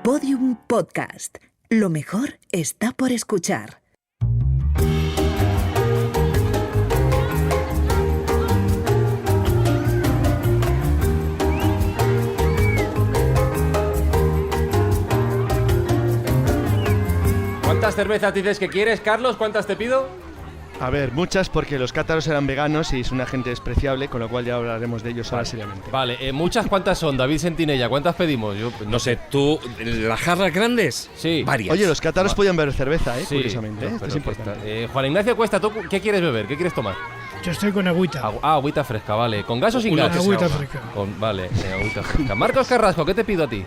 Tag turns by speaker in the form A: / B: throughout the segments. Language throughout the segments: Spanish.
A: Podium Podcast. Lo mejor está por escuchar.
B: ¿Cuántas cervezas dices que quieres, Carlos? ¿Cuántas te pido?
C: A ver, muchas porque los cátaros eran veganos y es una gente despreciable, con lo cual ya hablaremos de ellos ahora seriamente.
B: Vale, muchas, ¿cuántas son? David Sentinella, ¿cuántas pedimos? Yo
D: No sé, ¿tú, las jarras grandes?
B: Sí.
D: Varias.
C: Oye, los cátaros podían beber cerveza,
B: Sí,
C: curiosamente.
B: pero
C: Esto es importante.
B: Juan Ignacio Cuesta, ¿tú qué quieres beber? ¿Qué quieres tomar?
E: Yo estoy con agüita.
B: Agüita fresca, vale. ¿Con gas o sin gas?
E: Agüita fresca.
B: Vale, agüita fresca. Marcos Carrasco, ¿qué te pido a ti?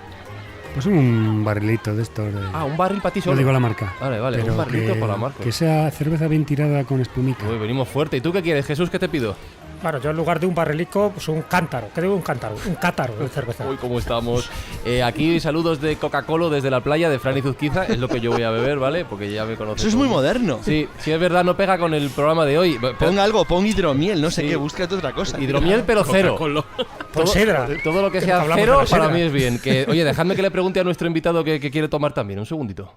F: Pues un barrilito de estos.
B: Un barril para ti solo.
F: No digo la marca.
B: Vale,
F: pero
B: un barrilito por la marca.
F: Que sea cerveza bien tirada con espumita.
B: Uy, venimos fuerte. ¿Y tú qué quieres, Jesús? ¿Qué te pido?
E: Claro, yo en lugar de un barrilico, pues un cántaro. ¿Qué digo un cántaro? Un cátaro de cerveza.
B: Uy, ¿cómo estamos? Aquí saludos de Coca-Cola desde la playa de Fran y Zuzquiza. Es lo que yo voy a beber, ¿vale? Porque ya me conoces.
C: Eso es muy moderno.
B: Sí, es verdad, no pega con el programa de hoy.
C: Pon algo, pon hidromiel, no sé
B: Sí.
C: qué, búscate otra cosa.
B: Hidromiel, pero cero.
E: Con sidra.
B: Todo lo que
E: Que
B: sea
E: hablamos
B: cero
E: de la
B: para
E: sidra.
B: mí es bien. Oye, dejadme que le pregunte a nuestro invitado qué quiere tomar también. Un segundito.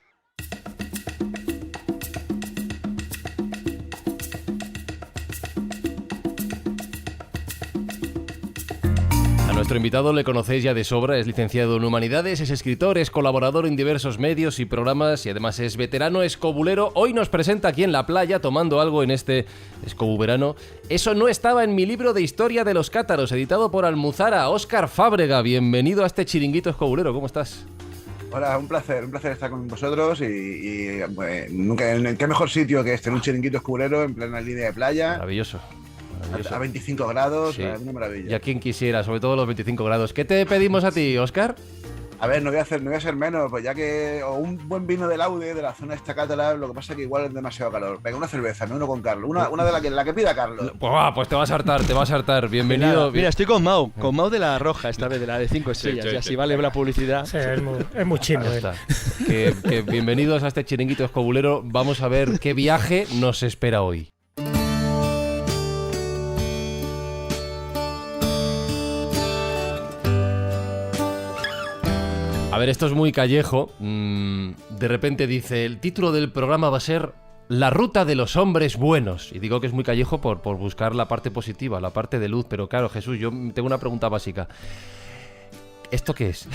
B: A nuestro invitado le conocéis ya de sobra, es licenciado en Humanidades, es escritor, es colaborador en diversos medios y programas y además es veterano escobulero. Hoy nos presenta aquí en la playa tomando algo en este escobuverano. Eso no estaba en mi libro de historia de los cátaros, editado por Almuzara. Óscar Fábrega, bienvenido a este chiringuito escobulero, ¿cómo estás?
G: Hola, un placer estar con vosotros nunca, qué mejor sitio que este, en un chiringuito escurero en plena línea de playa,
B: Maravilloso.
G: a 25 grados,
B: Sí.
G: Una maravilla.
B: Y a quien quisiera, sobre todo los 25 grados. ¿Qué te pedimos a ti, Óscar?
G: A ver, no voy a hacer menos, pues ya que o un buen vino de Laude, de la zona esta cátara, lo que pasa es que igual es demasiado calor. Venga, una cerveza, me uno con Carlos, una de la que pida Carlos.
B: Pues te vas a hartar. Bienvenido.
C: Mira, estoy con Mau de la roja, esta vez de la de 5 estrellas, y así vale la publicidad.
E: Sí, es muy chino.
B: Ahí está. Que bienvenidos a este chiringuito escobulero. Vamos a ver qué viaje nos espera hoy. A ver, esto es muy callejo. De repente dice, el título del programa va a ser La ruta de los hombres buenos. Y digo que es muy callejo por buscar la parte positiva, la parte de luz. Pero claro, Jesús, yo tengo una pregunta básica. ¿Esto qué es?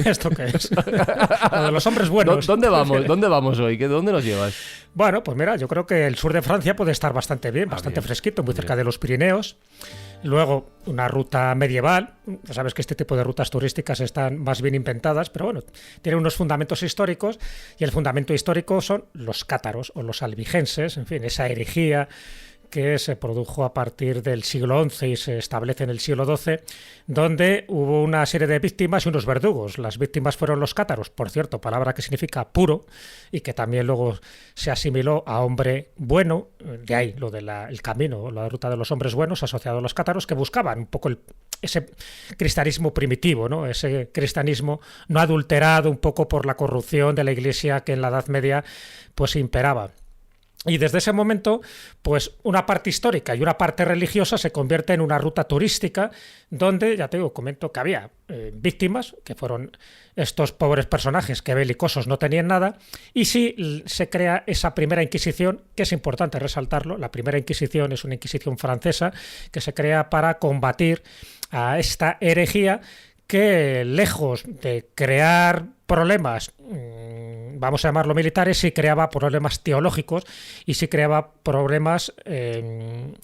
E: ¿Esto qué es? Lo de los hombres buenos.
B: ¿Dónde vamos? ¿Dónde vamos hoy? ¿Dónde nos llevas?
E: Bueno, pues mira, yo creo que el sur de Francia puede estar bastante bien, bastante
B: bien.
E: fresquito, muy cerca
B: Bien.
E: de los Pirineos. Luego, una ruta medieval. Ya sabes que este tipo de rutas turísticas están más bien inventadas, pero bueno, tienen unos fundamentos históricos, y el fundamento histórico son los cátaros o los albigenses, en fin, esa herejía que se produjo a partir del siglo XI y se establece en el siglo XII, donde hubo una serie de víctimas y unos verdugos. Las víctimas fueron los cátaros, por cierto, palabra que significa puro y que también luego se asimiló a hombre bueno, de ahí lo del camino, la ruta de los hombres buenos asociado a los cátaros, que buscaban un poco ese cristianismo primitivo, ¿no? Ese cristianismo no adulterado un poco por la corrupción de la Iglesia que en la Edad Media pues imperaba. Y desde ese momento, pues una parte histórica y una parte religiosa se convierte en una ruta turística donde, ya te digo, comento que había víctimas, que fueron estos pobres personajes que belicosos no tenían nada, y sí se crea esa primera Inquisición, que es importante resaltarlo. La primera Inquisición es una Inquisición francesa que se crea para combatir a esta herejía que, lejos de crear problemas, vamos a llamarlo militares, sí creaba problemas teológicos y sí creaba problemas en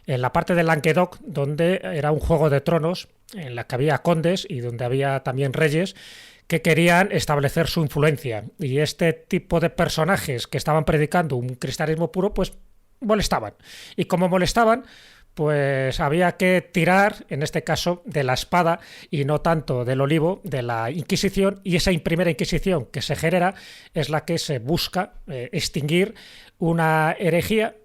E: la parte del Languedoc, donde era un juego de tronos, en la que había condes y donde había también reyes que querían establecer su influencia. Y este tipo de personajes que estaban predicando un cristianismo puro, pues molestaban. Y como molestaban, pues había que tirar, en este caso, de la espada y no tanto del olivo de la Inquisición, y esa primera Inquisición que se genera es la que se busca extinguir una herejía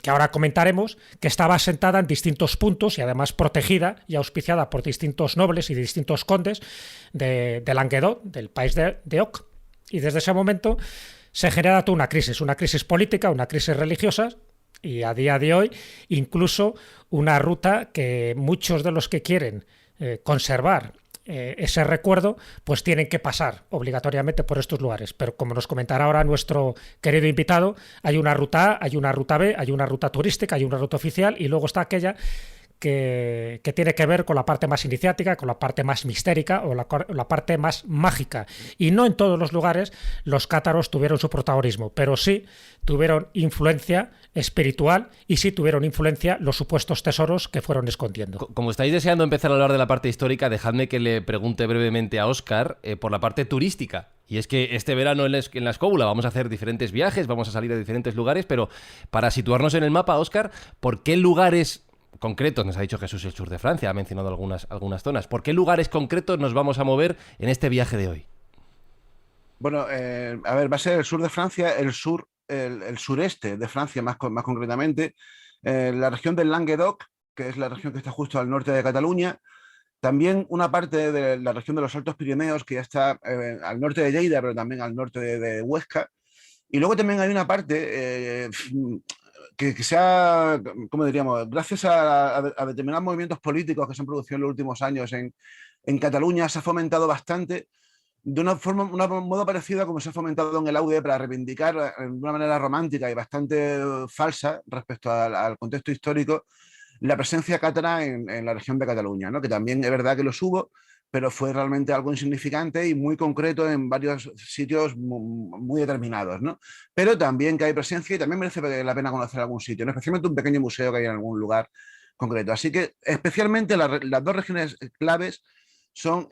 E: que ahora comentaremos, que estaba asentada en distintos puntos y además protegida y auspiciada por distintos nobles y distintos condes de Languedoc, del país de Oc. Y desde ese momento se genera toda una crisis política, una crisis religiosa, y a día de hoy incluso una ruta que muchos de los que quieren conservar ese recuerdo, pues tienen que pasar obligatoriamente por estos lugares. Pero como nos comentará ahora nuestro querido invitado, hay una ruta A, hay una ruta B, hay una ruta turística, hay una ruta oficial y luego está aquella que tiene que ver con la parte más iniciática, con la parte más mistérica o la parte más mágica. Y no en todos los lugares los cátaros tuvieron su protagonismo, pero sí tuvieron influencia espiritual y sí tuvieron influencia los supuestos tesoros que fueron escondiendo.
B: Como estáis deseando empezar a hablar de la parte histórica, dejadme que le pregunte brevemente a Óscar por la parte turística. Y es que este verano en la Escóbula vamos a hacer diferentes viajes, vamos a salir a diferentes lugares, pero para situarnos en el mapa, Óscar, ¿por qué lugares concretos? Nos ha dicho Jesús el sur de Francia, ha mencionado algunas zonas. ¿Por qué lugares concretos nos vamos a mover en este viaje de hoy?
G: Bueno, a ver, va a ser el sur de Francia, el sureste de Francia más concretamente, la región del Languedoc, que es la región que está justo al norte de Cataluña, también una parte de la región de los Altos Pirineos, que ya está al norte de Lleida, pero también al norte de Huesca, y luego también hay una parte que se ha, ¿cómo diríamos? Gracias a determinados movimientos políticos que se han producido en los últimos años en Cataluña, se ha fomentado bastante de una modo parecido a como se ha fomentado en el Aude para reivindicar de una manera romántica y bastante falsa respecto al contexto histórico la presencia cátara en la región de Cataluña, ¿no? Que también es verdad que los hubo, pero fue realmente algo insignificante y muy concreto en varios sitios muy determinados, ¿no? Pero también que hay presencia y también merece la pena conocer algún sitio, ¿no? Especialmente un pequeño museo que hay en algún lugar concreto. Así que especialmente las dos regiones claves son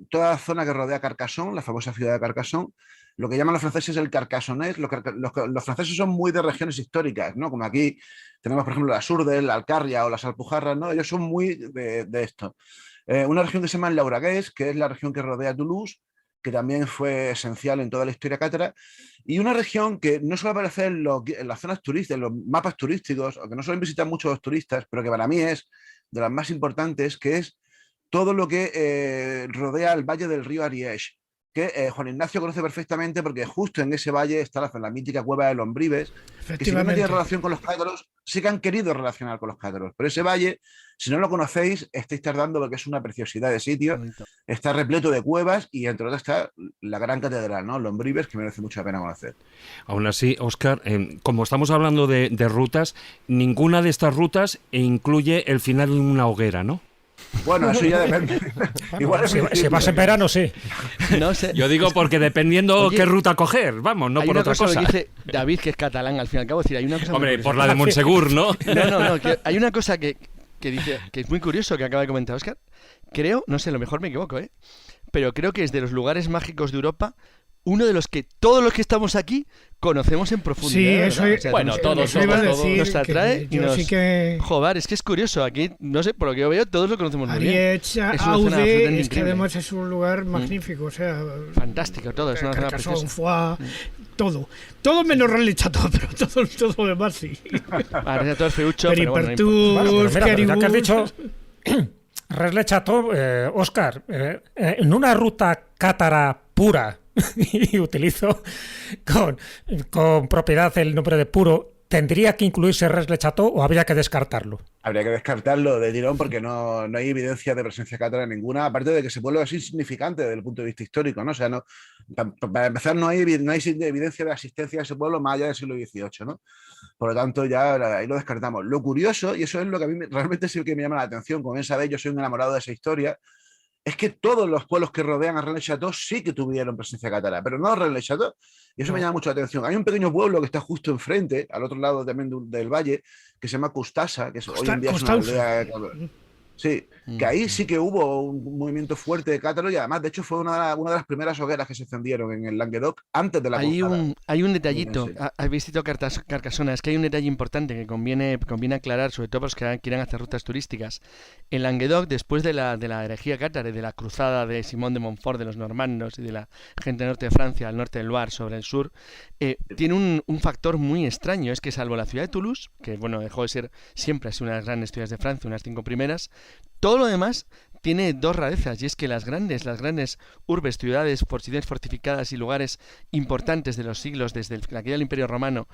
G: toda la zona que rodea Carcassonne, la famosa ciudad de Carcassonne, lo que llaman los franceses el carcassonés. Los franceses son muy de regiones históricas, ¿no? Como aquí tenemos, por ejemplo, la Surdel, la Alcarria o las Alpujarras, ¿no? Ellos son muy de esto. Una región que se llama el Lauragués, que es la región que rodea Toulouse, que también fue esencial en toda la historia cátara, y una región que no suele aparecer en las zonas turísticas, en los mapas turísticos, o que no suelen visitar muchos los turistas, pero que para mí es de las más importantes, que es todo lo que rodea el valle del río Ariège, que Juan Ignacio conoce perfectamente porque justo en ese valle está la mítica cueva de Lombrives, que si no tiene relación con los cátaros, sí que han querido relacionar con los cátaros. Pero ese valle, si no lo conocéis, estáis tardando porque es una preciosidad de sitio, está repleto de cuevas y entre otras está la gran catedral, ¿no? Lombrives, que merece mucha pena conocer.
D: Aún así, Óscar, como estamos hablando de rutas, ninguna de estas rutas incluye el final de una hoguera, ¿no?
G: Bueno, eso ya depende.
E: Bueno, igual si vas en verano, sí.
H: No sé.
D: Yo digo porque dependiendo qué ruta coger, vamos, no por otra cosa.
H: Que dice David, que es catalán, al fin y al cabo, es decir, hay una cosa.
D: Hombre, por la de Montsegur, ¿no?
H: No, hay una cosa que dice, que es muy curioso, que acaba de comentar Óscar. Creo, no sé, a lo mejor me equivoco, pero creo que es de los lugares mágicos de Europa uno de los que todos los que estamos aquí conocemos en profundidad.
I: Sí, eso
B: bueno, todos
H: nos atrae y nos...
I: Sí que...
H: Joder, es que es curioso. Aquí, no sé, por lo que yo veo, todos lo conocemos muy bien.
I: Ariège, Aude, es que además es un lugar magnífico, o sea...
H: Fantástico, todo, es una zona
I: Carcassonne, Foix, todo. Todo menos Rennes Chateau, pero todo lo demás sí.
H: Todo el feucho, pero bueno,
E: Peripertus, Caribous... que has dicho... Rennes Chateau, Óscar, en una ruta cátara pura, y utilizo con propiedad el nombre de puro, ¿tendría que incluirse Rennes Chateau o habría que descartarlo?
G: Habría que descartarlo de tirón porque no hay evidencia de presencia cátara ninguna, aparte de que ese pueblo es insignificante desde el punto de vista histórico, ¿no? O sea, no, para empezar, no hay evidencia de asistencia a ese pueblo más allá del siglo XVIII, ¿no? Por lo tanto, ya ahí lo descartamos. Lo curioso, y eso es lo que a mí realmente sí que me llama la atención, como bien sabéis, yo soy un enamorado de esa historia, es que todos los pueblos que rodean a Rennes Chateau sí que tuvieron presencia cátara, pero no Rennes Chateau. Y eso me llama mucho la atención. Hay un pequeño pueblo que está justo enfrente, al otro lado también del valle, que se llama Custassa, que hoy en día es una aldea... Sí, que ahí sí que hubo un movimiento fuerte de cátaro y además, de hecho, fue una de las primeras hogueras que se encendieron en el Languedoc antes de la cruzada.
H: Hay un detallito, habéis citado Carcassonne, es que hay un detalle importante que conviene aclarar, sobre todo para los que quieran hacer rutas turísticas. El Languedoc, después de la herejía cátara y de la cruzada de Simón de Montfort, de los normandos y de la gente del norte de Francia, al norte del Loire, sobre el sur, tiene un factor muy extraño, es que salvo la ciudad de Toulouse, que bueno, dejó de ser siempre así una de las grandes ciudades de Francia, unas 5 primeras, todo lo demás tiene dos rarezas, y es que las grandes urbes, ciudades, posiciones fortificadas y lugares importantes de los siglos, desde la caída del Imperio Romano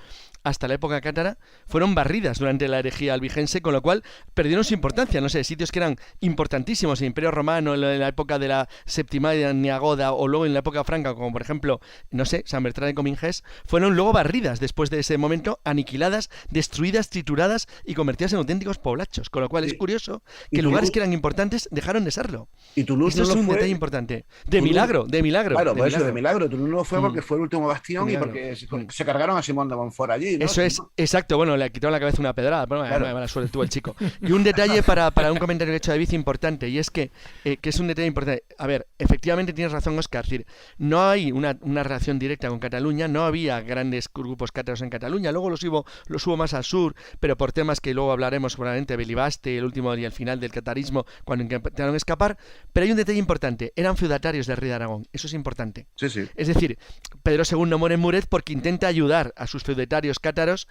H: hasta la época cátara, fueron barridas durante la herejía albigense, con lo cual perdieron su importancia. No sé, sitios que eran importantísimos en el Imperio Romano, en la época de la Septimania Goda, o luego en la época franca, como por ejemplo, no sé, San Bertrand de Comminges, fueron luego barridas después de ese momento, aniquiladas, destruidas, trituradas y convertidas en auténticos poblachos. Con lo cual es curioso que lugares que eran importantes dejaron de serlo.
G: Y Toulouse
H: Esto
G: no
H: es un
G: fue...
H: detalle importante. De milagro.
G: Claro, por eso de milagro. Toulouse no fue porque fue el último bastión y porque se cargaron a Simón de Montfort allí, ¿no?
H: Eso es, exacto. Bueno, le quitaron la cabeza una pedrada. Bueno, mala suerte tuvo el chico. Y un detalle para un comentario que he hecho de David importante, y es que es un detalle importante. A ver, efectivamente tienes razón, Óscar. Es decir, no hay una relación directa con Cataluña, no había grandes grupos cátaros en Cataluña. Luego los hubo más al sur, pero por temas que luego hablaremos seguramente, Belibaste, el último y el final del catarismo, cuando intentaron escapar. Pero hay un detalle importante, eran feudatarios del rey de Aragón, eso es importante.
G: Sí, sí.
H: Es decir, Pedro II muere en Muret porque intenta ayudar a sus feudatarios cátaros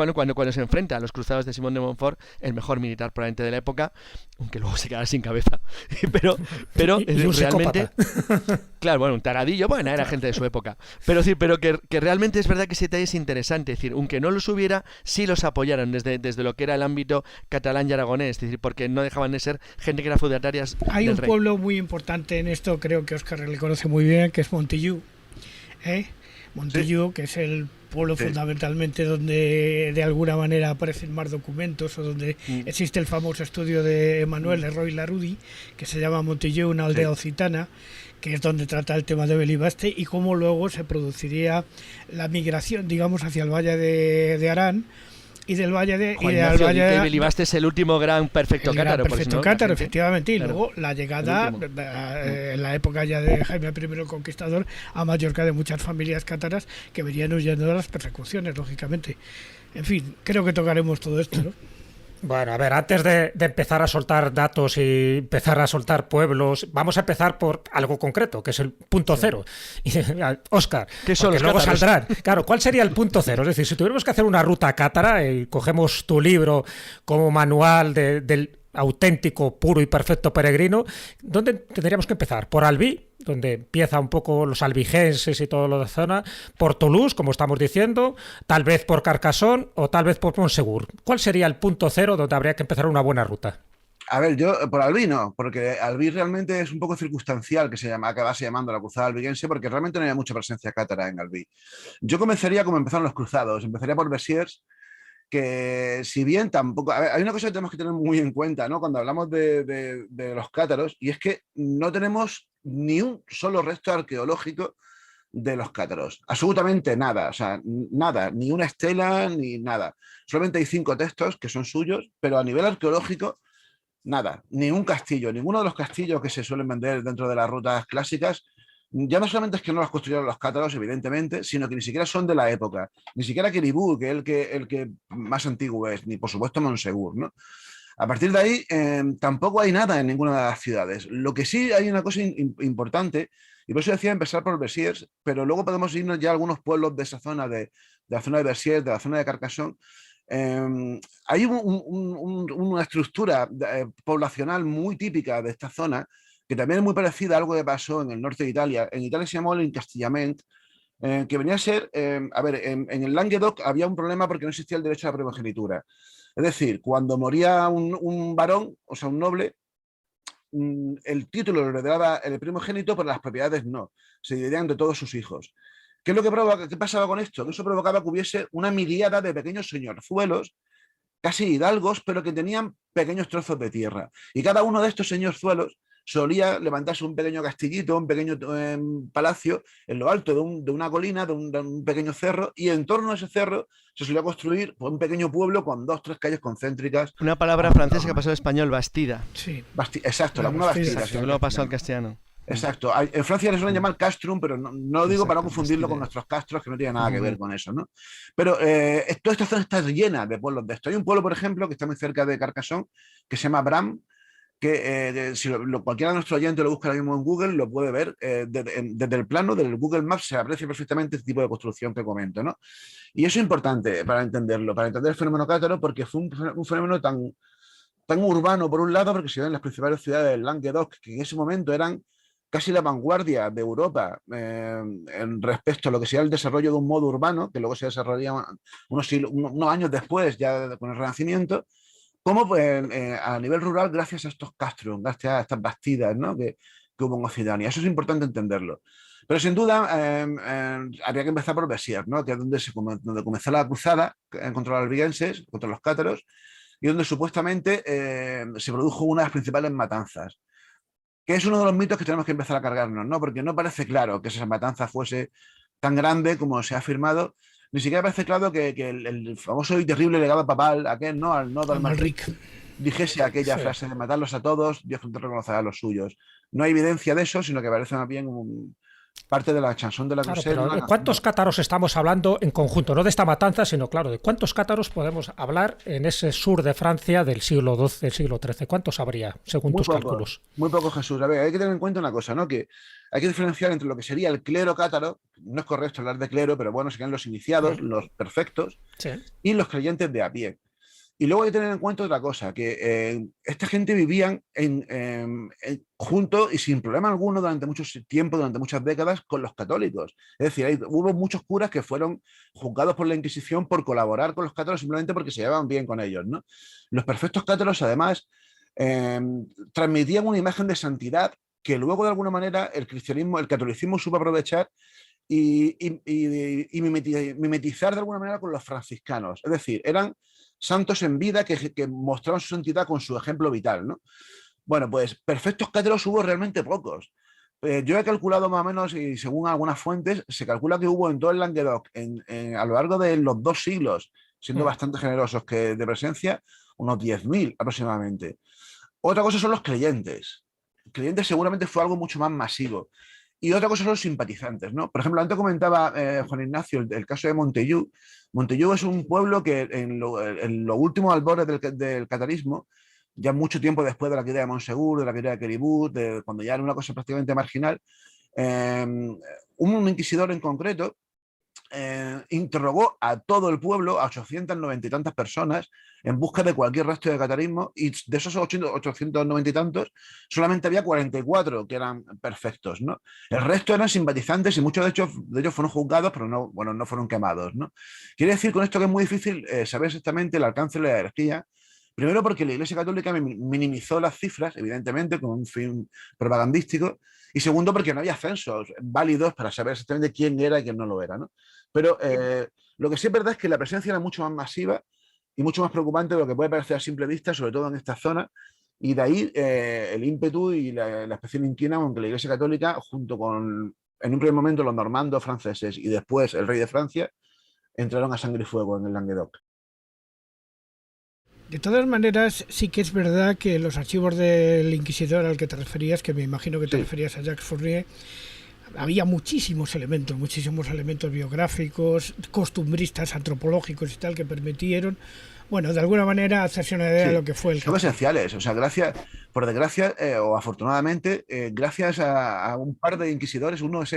H: cuando se enfrenta a los cruzados de Simón de Montfort, el mejor militar probablemente de la época, aunque luego se quedara sin cabeza. pero
E: y un
H: realmente...
E: psicópata.
H: Claro, bueno, un taradillo, bueno, era gente de su época. Pero que realmente es verdad que ese detalle es interesante. Es decir, aunque no los hubiera, sí los apoyaron desde lo que era el ámbito catalán y aragonés. Es decir, porque no dejaban de ser gente que era feudatarias
I: Hay
H: del
I: un
H: rey.
I: pueblo muy importante en esto, creo que Óscar le conoce muy bien, que es Montillú. Montillú, que es el pueblo fundamentalmente donde de alguna manera aparecen más documentos, o donde existe el famoso estudio de Emmanuel Leroy Larudi, que se llama Montillú, una aldea occitana, que es donde trata el tema de Belibaste y cómo luego se produciría la migración, digamos, hacia el valle de Arán, y del valle de
H: Belibaste es el último gran perfecto cátaro.
I: Perfecto cátaro, efectivamente, y luego la llegada en la época ya de Jaime I el Conquistador a Mallorca de muchas familias cátaras que venían huyendo de las persecuciones, lógicamente. En fin, creo que tocaremos todo esto, ¿no?
E: Bueno, a ver, antes de empezar a soltar datos y empezar a soltar pueblos, vamos a empezar por algo concreto, que es el punto cero. Óscar,
H: ¿qué son los
E: luego
H: cátaros?
E: saldrán. Claro, ¿cuál sería el punto cero? Es decir, si tuviéramos que hacer una ruta cátara y cogemos tu libro como manual del auténtico, puro y perfecto peregrino, ¿dónde tendríamos que empezar? ¿Por Albi, donde empieza un poco los albigenses y todo lo de zona? ¿Por Toulouse, como estamos diciendo? ¿Tal vez por Carcassonne o tal vez por Montsegur? ¿Cuál sería el punto cero donde habría que empezar una buena ruta?
G: A ver, yo por Albi no, porque Albi realmente es un poco circunstancial que acabase llamando la cruzada albigense, porque realmente no había mucha presencia cátara en Albi. Yo comenzaría como empezaron los cruzados, empezaría por Besiers, que si bien tampoco... A ver, hay una cosa que tenemos que tener muy en cuenta, ¿no?, cuando hablamos de los cátaros, y es que no tenemos ni un solo resto arqueológico de los cátaros. Absolutamente nada, o sea, nada, ni una estela, ni nada. Solamente hay 5 textos que son suyos, pero a nivel arqueológico, nada, ni un castillo, ninguno de los castillos que se suelen vender dentro de las rutas clásicas. Ya no solamente es que no los construyeron los cátaros, evidentemente, sino que ni siquiera son de la época. Ni siquiera Quiribú, que es el que más antiguo es, ni por supuesto Montsegur, ¿no? A partir de ahí, tampoco hay nada en ninguna de las ciudades. Lo que sí hay una cosa importante, y por eso decía empezar por Besiers, pero luego podemos irnos ya a algunos pueblos de esa zona, de la zona de Besiers, de la zona de Carcassonne. Hay una estructura poblacional muy típica de esta zona, que también es muy parecida a algo que pasó en el norte de Italia. En Italia se llamó el encastillament, que venía a ser, en el Languedoc había un problema porque no existía el derecho a la primogenitura. Es decir, cuando moría un varón, o sea, un noble, el título lo heredaba el primogénito, pero las propiedades no, se dividían entre todos sus hijos. ¿Qué es lo que qué pasaba con esto? Que eso provocaba que hubiese una miríada de pequeños señorzuelos, casi hidalgos, pero que tenían pequeños trozos de tierra. Y cada uno de estos señorzuelos solía levantarse un pequeño castillito, un pequeño palacio en lo alto de una colina, de un pequeño cerro, y en torno a ese cerro se solía construir un pequeño pueblo con 2 o 3 calles concéntricas.
H: Una palabra francesa que pasó al español, Bastida.
I: Sí.
G: Exacto, una bastida.
H: Exacto, que luego pasó al castellano.
G: Exacto. En Francia le suelen llamar castrum, pero no lo digo para no confundirlo con nuestros castros, que no tiene nada que ver con eso, ¿no? Pero toda esta zona está llena de pueblos de esto. Hay un pueblo, por ejemplo, que está muy cerca de Carcassonne, que se llama Bram, que si cualquiera de nuestros oyentes lo busca ahora mismo en Google, lo puede ver desde el plano del Google Maps, se aprecia perfectamente este tipo de construcción que comento, ¿no? Y eso es importante para entenderlo, para entender el fenómeno cátaro, porque fue un fenómeno tan urbano por un lado, porque se ve en las principales ciudades del Languedoc, que en ese momento eran casi la vanguardia de Europa en respecto a lo que sería el desarrollo de un modo urbano, que luego se desarrollaría unos años después, ya con el Renacimiento, como pues, a nivel rural, gracias a estos castros, gracias a estas bastidas, ¿no? que hubo en Occitania. Eso es importante entenderlo. Pero sin duda habría que empezar por Besiers, ¿no? Que es donde comenzó la cruzada contra los albigenses, contra los cátaros, y donde supuestamente se produjo una de las principales matanzas, que es uno de los mitos que tenemos que empezar a cargarnos, ¿no? Porque no parece claro que esa matanza fuese tan grande como se ha afirmado, ni siquiera parece claro que el famoso y terrible legado papal, aquel, ¿no? Al nodo Amalric, dijese aquella frase de matarlos a todos, Dios te reconocerá a los suyos. No hay evidencia de eso, sino que parece más bien parte de la chanson de la cruzada.
E: Claro, pero ¿de cuántos cátaros estamos hablando en conjunto? No de esta matanza, sino, claro, de cuántos cátaros podemos hablar en ese sur de Francia del siglo XII, del siglo XIII. ¿Cuántos habría, según tus cálculos?
G: Muy poco, Jesús. A ver, hay que tener en cuenta una cosa, ¿no? Que hay que diferenciar entre lo que sería el clero cátaro, no es correcto hablar de clero, pero bueno, serían los iniciados, los perfectos, y los creyentes de a pie. Y luego hay que tener en cuenta otra cosa, que esta gente vivían junto y sin problema alguno durante mucho tiempo, durante muchas décadas, con los católicos. Es decir, hubo muchos curas que fueron juzgados por la Inquisición por colaborar con los cátaros simplemente porque se llevaban bien con ellos, ¿no? Los perfectos cátaros, además, transmitían una imagen de santidad que luego, de alguna manera, el catolicismo supo aprovechar y mimetizar de alguna manera con los franciscanos. Es decir, eran santos en vida que mostraban su santidad con su ejemplo vital, ¿no? Bueno, pues perfectos cátaros hubo realmente pocos. Yo he calculado más o menos, y según algunas fuentes, se calcula que hubo en todo el Languedoc, a lo largo de los 2 siglos, siendo bastante generosos que de presencia, unos 10.000 aproximadamente. Otra cosa son los creyentes. Creyentes seguramente fue algo mucho más masivo. Y otra cosa son los simpatizantes, ¿no? Por ejemplo, antes comentaba Juan Ignacio el caso de Montellú. Montellú es un pueblo que en lo último albores del catarismo, ya mucho tiempo después de la caída de Monsegur, de la caída de Queribut, cuando ya era una cosa prácticamente marginal, un inquisidor en concreto interrogó a todo el pueblo, a 890 y tantas personas, en busca de cualquier rastro de catarismo, y de esos 890 y tantos, solamente había 44 que eran perfectos, ¿no? El resto eran simpatizantes y muchos de ellos fueron juzgados, pero no fueron quemados, ¿no? Quiere decir con esto que es muy difícil saber exactamente el alcance de la herejía. Primero porque la Iglesia Católica minimizó las cifras, evidentemente, con un fin propagandístico, y segundo porque no había censos válidos para saber exactamente quién era y quién no lo era, ¿no? Pero lo que sí es verdad es que la presencia era mucho más masiva y mucho más preocupante de lo que puede parecer a simple vista, sobre todo en esta zona, y de ahí el ímpetu y la especial inquina con que la Iglesia Católica, junto con, en un primer momento, los normandos franceses y después el rey de Francia, entraron a sangre y fuego en el Languedoc.
I: De todas maneras, sí que es verdad que los archivos del inquisidor al que te referías, que me imagino que te referías a Jacques Fournier, había muchísimos elementos biográficos, costumbristas, antropológicos y tal, que permitieron, bueno, de alguna manera hacerse una idea de lo que fue el caso.
G: Son esenciales, o sea, por desgracia o afortunadamente, gracias a un par de inquisidores, uno es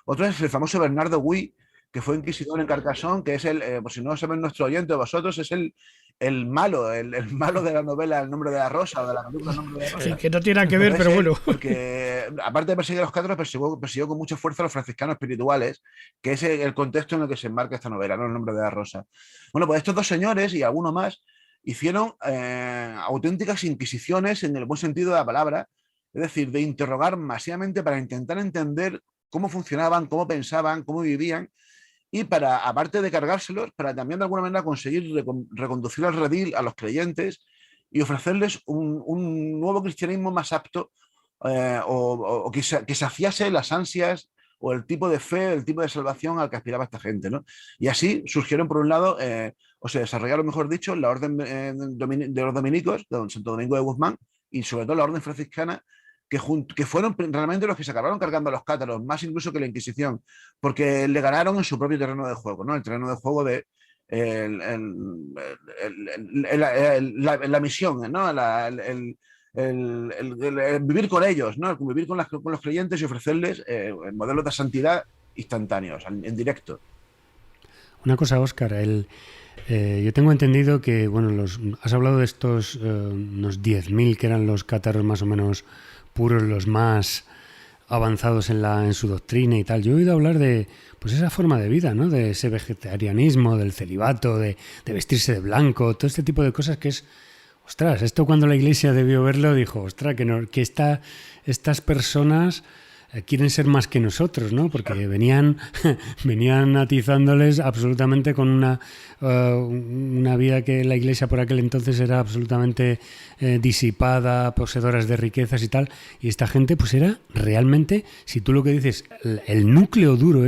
G: otro es el famoso Bernardo Gui, que fue inquisidor en Carcassonne, que es por si no saben nuestro oyente o vosotros, es el malo de la novela El nombre de la rosa, o de la película El nombre de la rosa.
I: Sí, que no tiene nada que ver, pero bueno.
G: Porque aparte de perseguir a los cátaros, persiguió con mucha fuerza a los franciscanos espirituales, que es el contexto en el que se enmarca esta novela, ¿no? El nombre de la rosa. Bueno, pues estos dos señores y alguno más hicieron auténticas inquisiciones en el buen sentido de la palabra, es decir, de interrogar masivamente para intentar entender cómo funcionaban, cómo pensaban, cómo vivían, y para, aparte de cargárselos, para también de alguna manera conseguir reconducir al redil a los creyentes y ofrecerles un nuevo cristianismo más apto o que saciase las ansias o el tipo de fe, el tipo de salvación al que aspiraba esta gente, ¿no? Y así surgieron, por un lado, o se desarrollaron, mejor dicho, la orden de los dominicos, de don Santo Domingo de Guzmán, y sobre todo la orden franciscana, que fueron realmente los que se acabaron cargando a los cátaros, más incluso que la Inquisición, porque le ganaron en su propio terreno de juego, ¿no? El terreno de juego de la misión, ¿no? El vivir con ellos, ¿no? El convivir con los creyentes y ofrecerles modelos de santidad instantáneos, en directo.
F: Una cosa, Óscar, Yo tengo entendido que, bueno, has hablado de estos unos 10.000 que eran los cátaros más o menos puros, los más avanzados en su doctrina y tal. Yo he oído hablar de pues esa forma de vida, ¿no? De ese vegetarianismo, del celibato, de vestirse de blanco, todo este tipo de cosas que es... Ostras, esto cuando la Iglesia debió verlo dijo, ostras, que estas personas quieren ser más que nosotros, ¿no? Porque venían atizándoles absolutamente con una vida que la Iglesia por aquel entonces era absolutamente disipada, poseedoras de riquezas y tal. Y esta gente pues era realmente, si tú lo que dices, el núcleo duro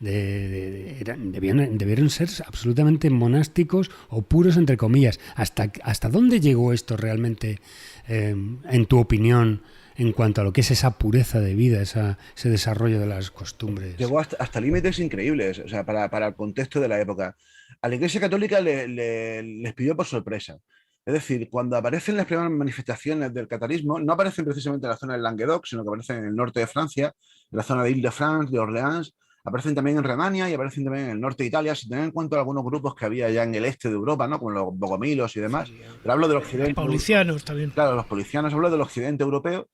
F: debieron ser absolutamente monásticos o puros, entre comillas. ¿Hasta dónde llegó esto realmente, en tu opinión, en cuanto a lo que es esa pureza de vida, ese desarrollo de las costumbres?
G: Llegó hasta límites increíbles, o sea, para el contexto de la época. A la Iglesia Católica les pidió por sorpresa. Es decir, cuando aparecen las primeras manifestaciones del catarismo, no aparecen precisamente en la zona del Languedoc, sino que aparecen en el norte de Francia, en la zona de Île-de-France, de Orleans, aparecen también en Renania y aparecen también en el norte de Italia, sin tener en cuenta algunos grupos que había ya en el este de Europa, ¿no? Como los bogomilos y demás. Pero hablo del occidente.
I: Los paulicianos también.
G: Claro, los paulicianos, hablo del occidente europeo.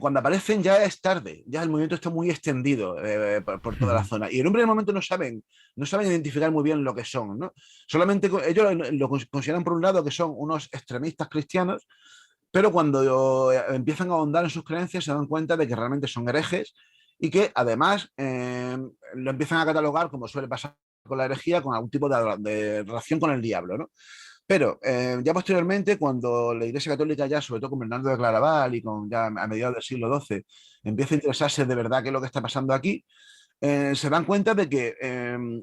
G: Cuando aparecen ya es tarde, ya el movimiento está muy extendido por toda la zona. Y en un primer momento no saben identificar muy bien lo que son, ¿no? Solamente ellos lo consideran por un lado que son unos extremistas cristianos, pero cuando empiezan a ahondar en sus creencias se dan cuenta de que realmente son herejes y que además lo empiezan a catalogar, como suele pasar con la herejía, con algún tipo de relación con el diablo, ¿no? Pero ya posteriormente, cuando la Iglesia Católica ya, sobre todo con Bernardo de Claraval y ya a mediados del siglo XII, empieza a interesarse de verdad qué es lo que está pasando aquí, se dan cuenta de que,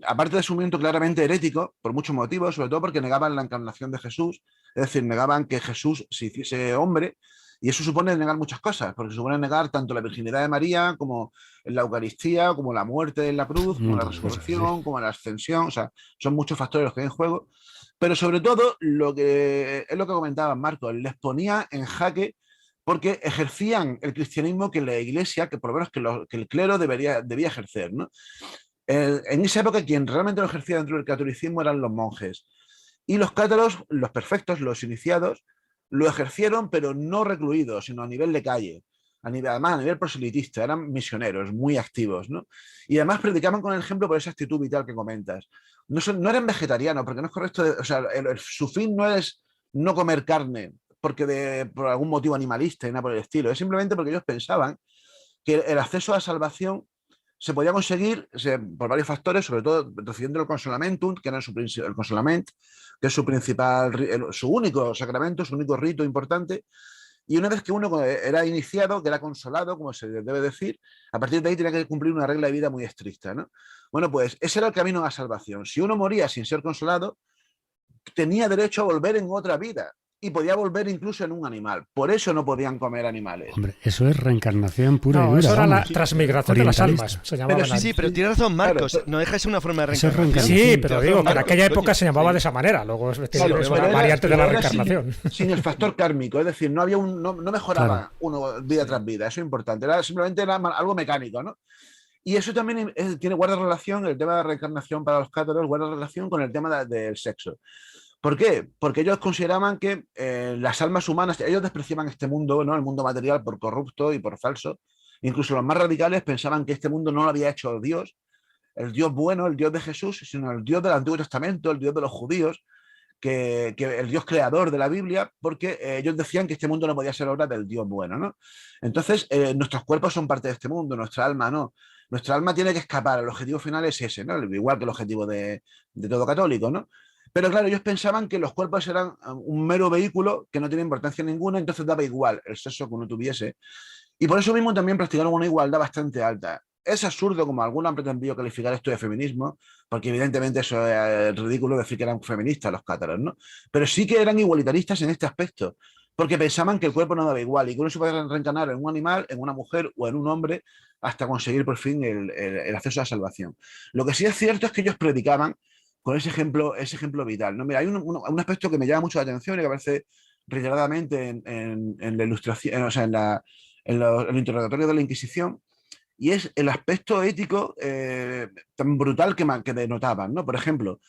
G: aparte de su movimiento claramente herético, por muchos motivos, sobre todo porque negaban la encarnación de Jesús, es decir, negaban que Jesús se hiciese hombre, y eso supone negar muchas cosas, porque supone negar tanto la virginidad de María, como la Eucaristía, como la muerte en la cruz, como la resurrección, sí, como la ascensión. O sea, son muchos factores los que hay en juego. Pero sobre todo, lo que comentaba Marco, les ponía en jaque porque ejercían el cristianismo que la Iglesia, que por lo menos que el clero debía ejercer, ¿no? En esa época quien realmente lo ejercía dentro del catolicismo eran los monjes. Y los cátaros, los perfectos, los iniciados, lo ejercieron, pero no recluidos, sino a nivel de calle. Además, a nivel proselitista, eran misioneros muy activos, ¿no? Y además predicaban con el ejemplo por esa actitud vital que comentas. No eran vegetarianos, porque no es correcto, o sea, su fin no es no comer carne por algún motivo animalista y nada por el estilo, es simplemente porque ellos pensaban que el acceso a la salvación se podía conseguir por varios factores, sobre todo recibiendo el consolamentum, que era el consolament, que es su principal, su único sacramento, su único rito importante. Y una vez que uno era iniciado, que era consolado, como se debe decir, a partir de ahí tenía que cumplir una regla de vida muy estricta, ¿no? Bueno, pues ese era el camino a la salvación. Si uno moría sin ser consolado, tenía derecho a volver en otra vida. Y podía volver incluso en un animal. Por eso no podían comer animales.
F: Hombre, eso es reencarnación pura y dura.
E: Eso era la transmigración de las almas. Se llamaba
H: sí, pero tiene razón Marcos. Claro, no deja de ser una forma de reencarnación.
E: Sí, pero digo que en aquella época se llamaba de esa manera. Luego es una variante de la reencarnación.
G: Sin el factor kármico. Es decir, no mejoraba uno vida tras vida. Eso es importante. Simplemente era algo mecánico, ¿no? Y eso también guarda relación, el tema de la reencarnación para los cátaros, guarda relación con el tema del sexo. ¿Por qué? Porque ellos consideraban que las almas humanas, ellos despreciaban este mundo, ¿no? El mundo material, por corrupto y por falso. Incluso los más radicales pensaban que este mundo no lo había hecho Dios, el Dios bueno, el Dios de Jesús, sino el Dios del Antiguo Testamento, el Dios de los judíos, que el Dios creador de la Biblia, porque ellos decían que este mundo no podía ser obra del Dios bueno, ¿no? Entonces, nuestros cuerpos son parte de este mundo, nuestra alma no. Nuestra alma tiene que escapar, el objetivo final es ese, ¿no? Igual que el objetivo de todo católico, ¿no? Pero claro, ellos pensaban que los cuerpos eran un mero vehículo que no tiene importancia ninguna, entonces daba igual el sexo que uno tuviese. Y por eso mismo también practicaron una igualdad bastante alta. Es absurdo, como algunos han pretendido calificar esto de feminismo, porque evidentemente eso es ridículo decir que eran feministas los cátaros, ¿no? Pero sí que eran igualitaristas en este aspecto, porque pensaban que el cuerpo no daba igual y que uno se podía reencarnar en un animal, en una mujer o en un hombre hasta conseguir por fin el acceso a la salvación. Lo que sí es cierto es que ellos predicaban con ese ejemplo vital, ¿no? Mira, hay un aspecto que me llama mucho la atención y que aparece reiteradamente en la ilustración, o sea, en el interrogatorio de la Inquisición, y es el aspecto ético tan brutal que denotaban, ¿no? Por ejemplo,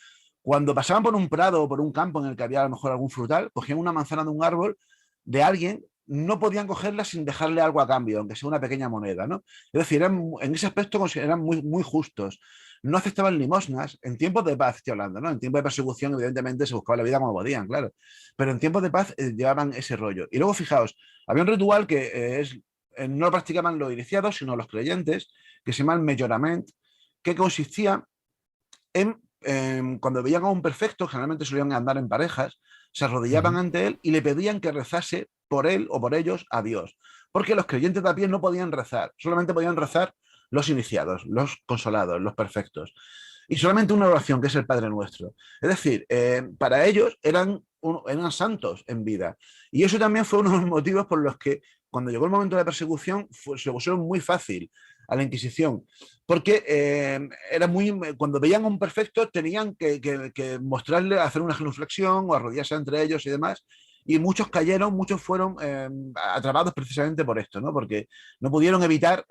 G: Cuando pasaban por un prado o por un campo en el que había a lo mejor algún frutal, cogían una manzana de un árbol de alguien, no podían cogerla sin dejarle algo a cambio, aunque sea una pequeña moneda, ¿no? Es decir, en ese aspecto eran muy, muy justos. No aceptaban limosnas, en tiempos de paz estoy hablando, ¿no? En tiempos de persecución, evidentemente, se buscaba la vida como podían, claro. Pero en tiempos de paz llevaban ese rollo. Y luego, fijaos, había un ritual que no lo practicaban los iniciados, sino los creyentes, que se llama el mellorament, que consistía cuando veían a un perfecto, generalmente solían andar en parejas, se arrodillaban ante él y le pedían que rezase por él o por ellos a Dios. Porque los creyentes de a pie no podían rezar, solamente podían rezar los iniciados, los consolados, los perfectos. Y solamente una oración, que es el Padre Nuestro. Es decir, para ellos eran santos en vida. Y eso también fue uno de los motivos por los que, cuando llegó el momento de la persecución, se pusieron muy fácil a la Inquisición. Porque cuando veían a un perfecto, tenían que mostrarle, hacer una genuflexión o arrodillarse entre ellos y demás. Y muchos cayeron, muchos fueron atrapados precisamente por esto, ¿no? Porque no pudieron evitar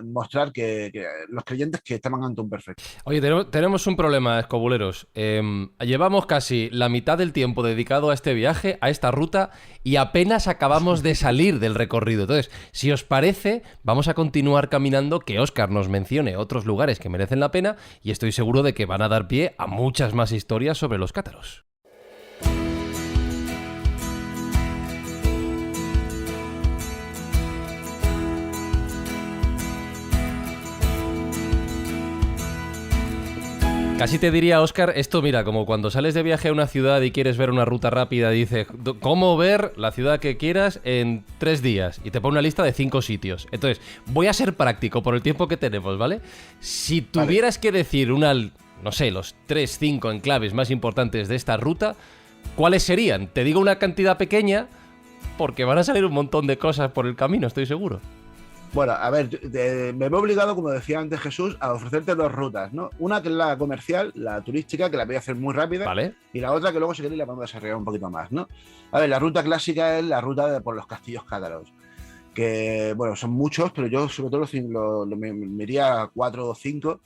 G: mostrar que los creyentes que estaban ante un perfecto.
B: Oye, tenemos un problema, escobuleros. Llevamos casi la mitad del tiempo dedicado a este viaje, a esta ruta, y apenas acabamos de salir del recorrido. Entonces, si os parece, vamos a continuar caminando, que Óscar nos mencione otros lugares que merecen la pena, y estoy seguro de que van a dar pie a muchas más historias sobre los cátaros. Casi te diría, Óscar, esto mira, como cuando sales de viaje a una ciudad y quieres ver una ruta rápida, dices, ¿cómo ver la ciudad que quieras en 3 días? Y te pone una lista de 5 sitios. Entonces, voy a ser práctico por el tiempo que tenemos, ¿vale? Si tuvieras que decir no sé, los 3, 5 enclaves más importantes de esta ruta, ¿cuáles serían? Te digo una cantidad pequeña, porque van a salir un montón de cosas por el camino, estoy seguro.
G: Bueno, a ver, me veo obligado, como decía antes Jesús, a ofrecerte 2 rutas, ¿no? Una que es la comercial, la turística, que la voy a hacer muy rápida,
B: ¿vale?
G: Y la otra que luego si queréis la podemos desarrollar un poquito más, ¿no? A ver, la ruta clásica es la ruta por los castillos cátaros, que, bueno, son muchos, pero yo sobre todo me iría a 4 o 5,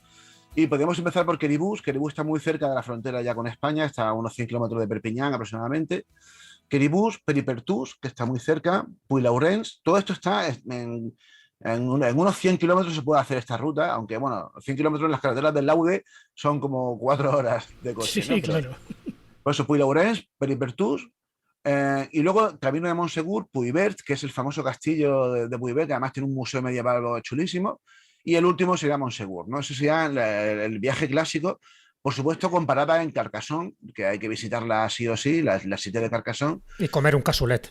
G: y podríamos empezar por Queribús. Queribús está muy cerca de la frontera ya con España, está a unos 100 kilómetros de Perpiñán aproximadamente. Queribús, Peripertús, que está muy cerca, Puy-Laurens, todo esto está en unos 100 kilómetros se puede hacer esta ruta, aunque bueno, 100 kilómetros en las carreteras del Laude son como 4 horas de coche.
I: Sí, ¿no? Claro.
G: Por eso Puy-Laurens, Peripertús, y luego camino de Montsegur, Puybert, que es el famoso castillo de Puybert, que además tiene un museo medieval chulísimo, y el último sería Montsegur, ¿no? Ese sería el viaje clásico. Por supuesto, con parada en Carcassonne, que hay que visitarla sí o sí, la Cité de Carcassonne.
E: Y comer un casolet.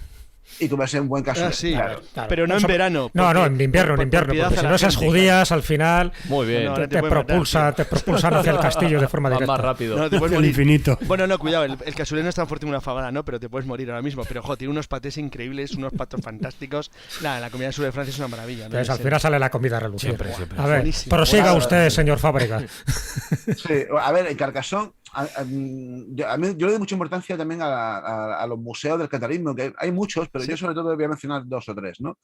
G: Y comerse un buen casolet.
H: Sí,
G: claro.
H: Pero no en verano.
E: No, en invierno, porque si no esas judías al final
B: muy bien.
E: te propulsan hacia el castillo de forma directa.
B: Más rápido.
H: No, te puedes morir.
F: Infinito.
H: Bueno, no, cuidado, el casolet no es tan fuerte como una fabada, ¿no? Pero te puedes morir ahora mismo. Pero, tiene unos patés increíbles, unos patos fantásticos. Nada, la comida del sur de Francia es una maravilla, ¿no?
E: Entonces, al final sale la comida a relucir.
B: Siempre.
E: A ver,
H: Buenísimo.
E: prosiga usted, señor Fábrega.
G: Sí, a ver, en Carcassonne, yo le doy mucha importancia también a los museos del catarismo, que hay muchos, pero yo sobre todo voy a mencionar 2 o 3, ¿no?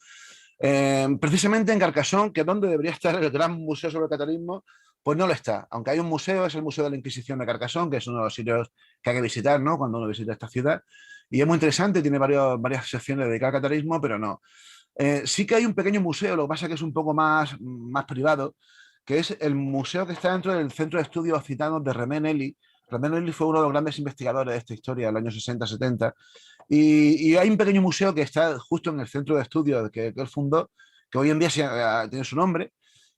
G: Precisamente en Carcassonne, que es donde debería estar el gran museo sobre el catarismo, pues no lo está. Aunque hay un museo, es el Museo de la Inquisición de Carcassonne, que es uno de los sitios que hay que visitar, ¿no? Cuando uno visita esta ciudad. Y es muy interesante, tiene varias secciones dedicadas al catarismo, pero no. Sí que hay un pequeño museo, lo que pasa es que es un poco más privado, que es el museo que está dentro del Centro de Estudios Occitanos de René Nelly. René Nelly fue uno de los grandes investigadores de esta historia del año 60-70. Y hay un pequeño museo que está justo en el centro de estudios que él fundó, que hoy en día tiene su nombre,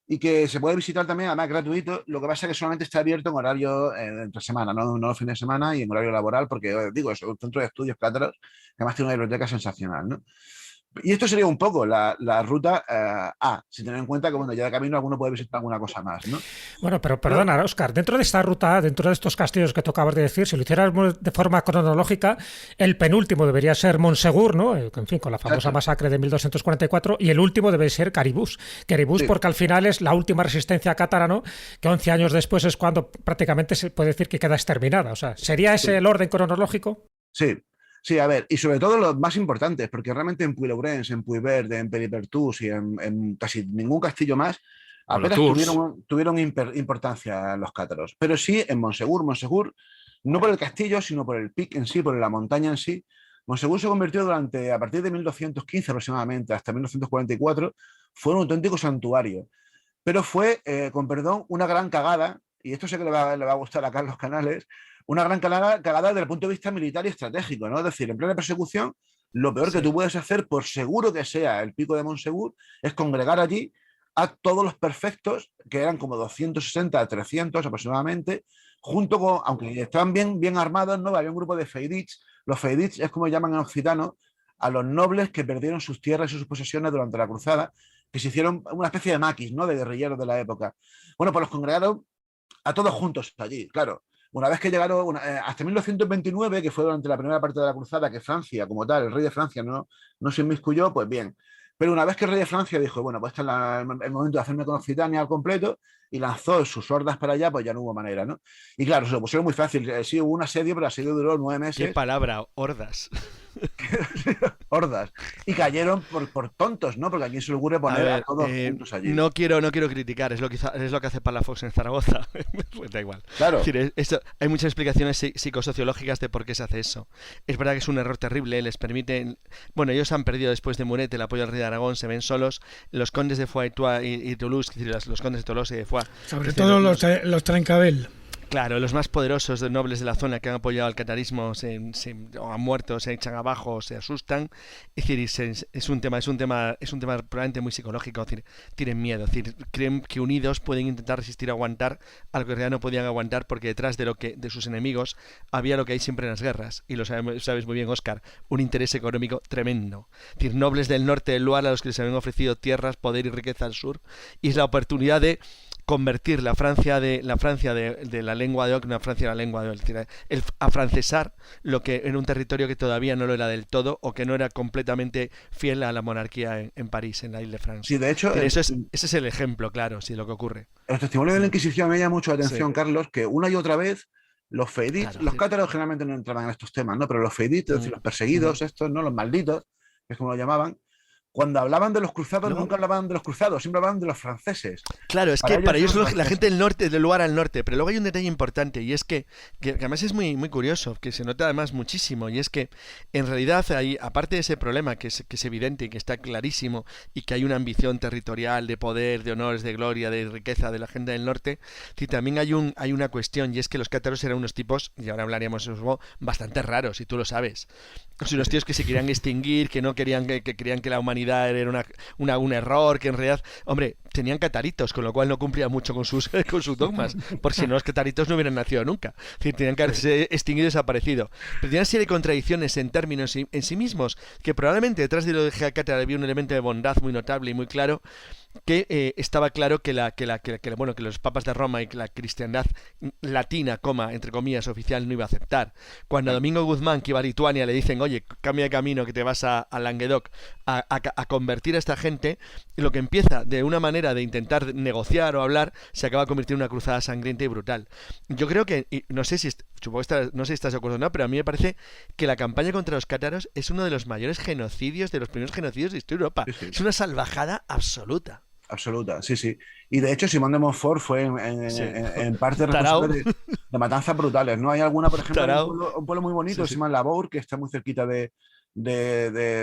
G: y que se puede visitar también, además gratuito. Lo que pasa es que solamente está abierto en horario entre semana, no los fines de semana y en horario laboral, porque digo, es un centro de estudios cátaros que además tiene una biblioteca sensacional, ¿no? Y esto sería un poco la ruta A, sin tener en cuenta que bueno, ya de camino alguno puede visitar alguna cosa más, ¿no?
E: Bueno, pero perdona, Óscar, dentro de esta ruta A, dentro de estos castillos que tú acabas de decir, si lo hiciéramos de forma cronológica, el penúltimo debería ser Montsegur, ¿no? En fin, con la famosa masacre de 1244, y el último debe ser Queribús. Queribús sí, porque al final es la última resistencia cátara, ¿no? Que 11 años después es cuando prácticamente se puede decir que queda exterminada. O sea, ¿sería ese el orden cronológico?
G: Sí. Sí, a ver, y sobre todo los más importantes, porque realmente en Puy-Laurens, en Puybert, en Peripertús y en casi ningún castillo más apenas tuvieron importancia los cátaros. Pero sí en Montsegur. Montsegur no por el castillo, sino por el pic en sí, por la montaña en sí. Monsegur se convirtió a partir de 1215 aproximadamente, hasta 1944, fue un auténtico santuario. Pero fue, con perdón, una gran cagada, y esto sé que le va a gustar a Carlos Canales, una gran cagada desde el punto de vista militar y estratégico, ¿no? Es decir, en plena persecución, lo peor que tú puedes hacer, por seguro que sea el pico de Monsegur, es congregar allí a todos los perfectos, que eran como 260 a 300 aproximadamente, junto con, aunque estaban bien armados, ¿no? Había un grupo de feydits. Los feydits es como llaman en occitano a los nobles que perdieron sus tierras y sus posesiones durante la cruzada, que se hicieron una especie de maquis, ¿no? De guerrilleros de la época. Bueno, pues los congregaron a todos juntos allí, claro. Una vez que llegaron, hasta 1929, que fue durante la primera parte de la cruzada, que Francia, como tal, el rey de Francia no se inmiscuyó, pues bien. Pero una vez que el rey de Francia dijo, bueno, pues este es el momento de hacerme con Occitania al completo, y lanzó sus hordas para allá, pues ya no hubo manera, ¿no? Y claro, se lo pusieron muy fácil. Sí, hubo un asedio, pero el asedio duró 9 meses.
H: ¿Qué palabra? Hordas.
G: Hordas. Y cayeron por tontos, ¿no? Porque a quién se le ocurre poner a todos juntos allí.
H: No quiero criticar, es lo que hace Palafox en Zaragoza. Pues da igual.
G: Claro.
H: Es decir, hay muchas explicaciones psicosociológicas de por qué se hace eso. Es verdad que es un error terrible, les permite... Bueno, ellos han perdido después de Muret el apoyo al rey de Aragón, se ven solos. Los condes de Foix y Toulouse, es decir, los condes de Tolosa y de Foix.
I: Sobre todo los Trencabel.
H: Claro, los más poderosos de nobles de la zona que han apoyado al catarismo o han muerto, se echan abajo, se asustan. Es decir, es un tema probablemente muy psicológico. Es decir, tienen miedo, es decir, creen que unidos pueden intentar resistir, aguantar algo que en realidad no podían aguantar, porque detrás de sus enemigos había lo que hay siempre en las guerras, y lo sabes muy bien, Óscar, un interés económico tremendo. Es decir, nobles del norte del Loire a los que les habían ofrecido tierras, poder y riqueza al sur, y es la oportunidad de convertir la Francia de la lengua de Oc en una Francia de la lengua de Oc, es decir, el afrancesar lo que en un territorio que todavía no lo era del todo, o que no era completamente fiel a la monarquía en París, en la Ile-de-France.
G: Sí, de hecho,
H: ese es el ejemplo, claro, sí, de lo que ocurre.
G: El testimonio de la Inquisición me llama mucho la atención, Carlos, que una y otra vez los feydits,
H: Claro,
G: los cátaros generalmente no entraban en estos temas, ¿no? Pero los feydits, es decir, los perseguidos, estos, ¿no? Los malditos, que es como lo llamaban, cuando hablaban de los cruzados, nunca hablaban de los cruzados, siempre hablaban de los franceses.
H: Claro, es que para ellos la gente del norte, del lugar al norte, pero luego hay un detalle importante, y es que además es muy, muy curioso, que se nota además muchísimo, y es que en realidad hay, aparte de ese problema que es evidente y que está clarísimo, y que hay una ambición territorial de poder, de honores, de gloria, de riqueza de la gente del norte, y también hay una cuestión, y es que los cátaros eran unos tipos, y ahora hablaríamos de eso, bastante raros, y tú lo sabes. Son unos tíos que se querían extinguir, que no querían, que creían que la humanidad era un error, que en realidad, hombre, tenían cataritos, con lo cual no cumplían mucho con sus dogmas, porque si no, los cataritos no hubieran nacido nunca. Es decir, tenían que haberse extinguido y desaparecido. Pero tenían una serie de contradicciones en términos en sí mismos, que probablemente detrás de lo de Cátar había un elemento de bondad muy notable y muy claro, que estaba claro que los papas de Roma y que la cristiandad latina, entre comillas, oficial, no iba a aceptar. Cuando a Domingo Guzmán, que iba a Lituania, le dicen, oye, cambia de camino, que te vas a Languedoc a convertir a esta gente, lo que empieza de una manera de intentar negociar o hablar, se acaba convirtiendo en una cruzada sangrienta y brutal. Yo creo que, no sé si estás de acuerdo o no, pero a mí me parece que la campaña contra los cátaros es uno de los mayores genocidios, de los primeros genocidios de historia de Europa. Sí. Es una salvajada absoluta.
G: Absoluta, sí, sí. Y de hecho, Simón de Montfort fue en parte responsable de matanzas brutales, ¿no? Hay alguna, por ejemplo, un pueblo muy bonito, que se llama Labour, que está muy cerquita de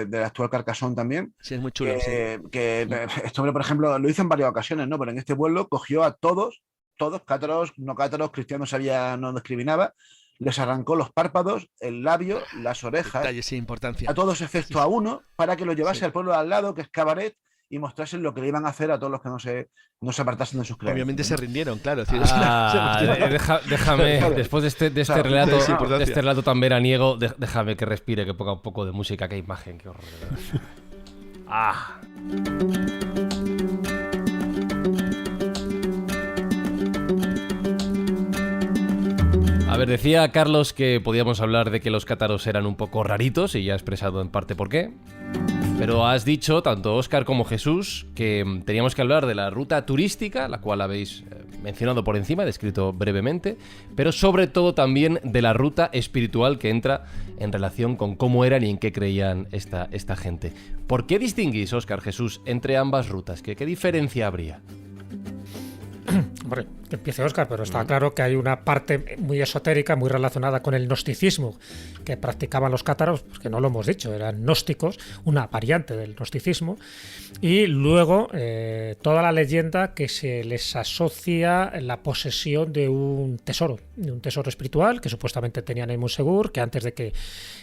G: la actual Carcassonne también.
H: Sí, es muy chulo.
G: Que este hombre, por ejemplo, lo hizo en varias ocasiones, ¿no? Pero en este pueblo cogió a todos, cátaros, no cátaros, cristianos no discriminaba, les arrancó los párpados, el labio, las orejas,
H: detalles sin importancia,
G: a todos excepto a uno, para que lo llevase al pueblo de al lado, que es Cabaret, y mostrasen lo que le iban a hacer a todos los que no se apartasen de sus creencias.
H: Obviamente se rindieron, claro.
B: Déjame, después de este relato tan veraniego, déjame que respire, que ponga un poco de música, qué imagen, qué horror. A ver, decía Carlos que podíamos hablar de que los cátaros eran un poco raritos, y ya ha expresado en parte por qué. Pero has dicho, tanto Óscar como Jesús, que teníamos que hablar de la ruta turística, la cual habéis mencionado por encima, descrito brevemente, pero sobre todo también de la ruta espiritual, que entra en relación con cómo eran y en qué creían esta gente. ¿Por qué distinguís, Óscar, Jesús, entre ambas rutas? ¿Qué diferencia habría?
E: Hombre, que empiece Óscar, pero está claro que hay una parte muy esotérica, muy relacionada con el gnosticismo que practicaban los cátaros, pues que no lo hemos dicho, eran gnósticos, una variante del gnosticismo, y luego toda la leyenda que se les asocia la posesión de un tesoro espiritual que supuestamente tenían en Montsegur, que antes de que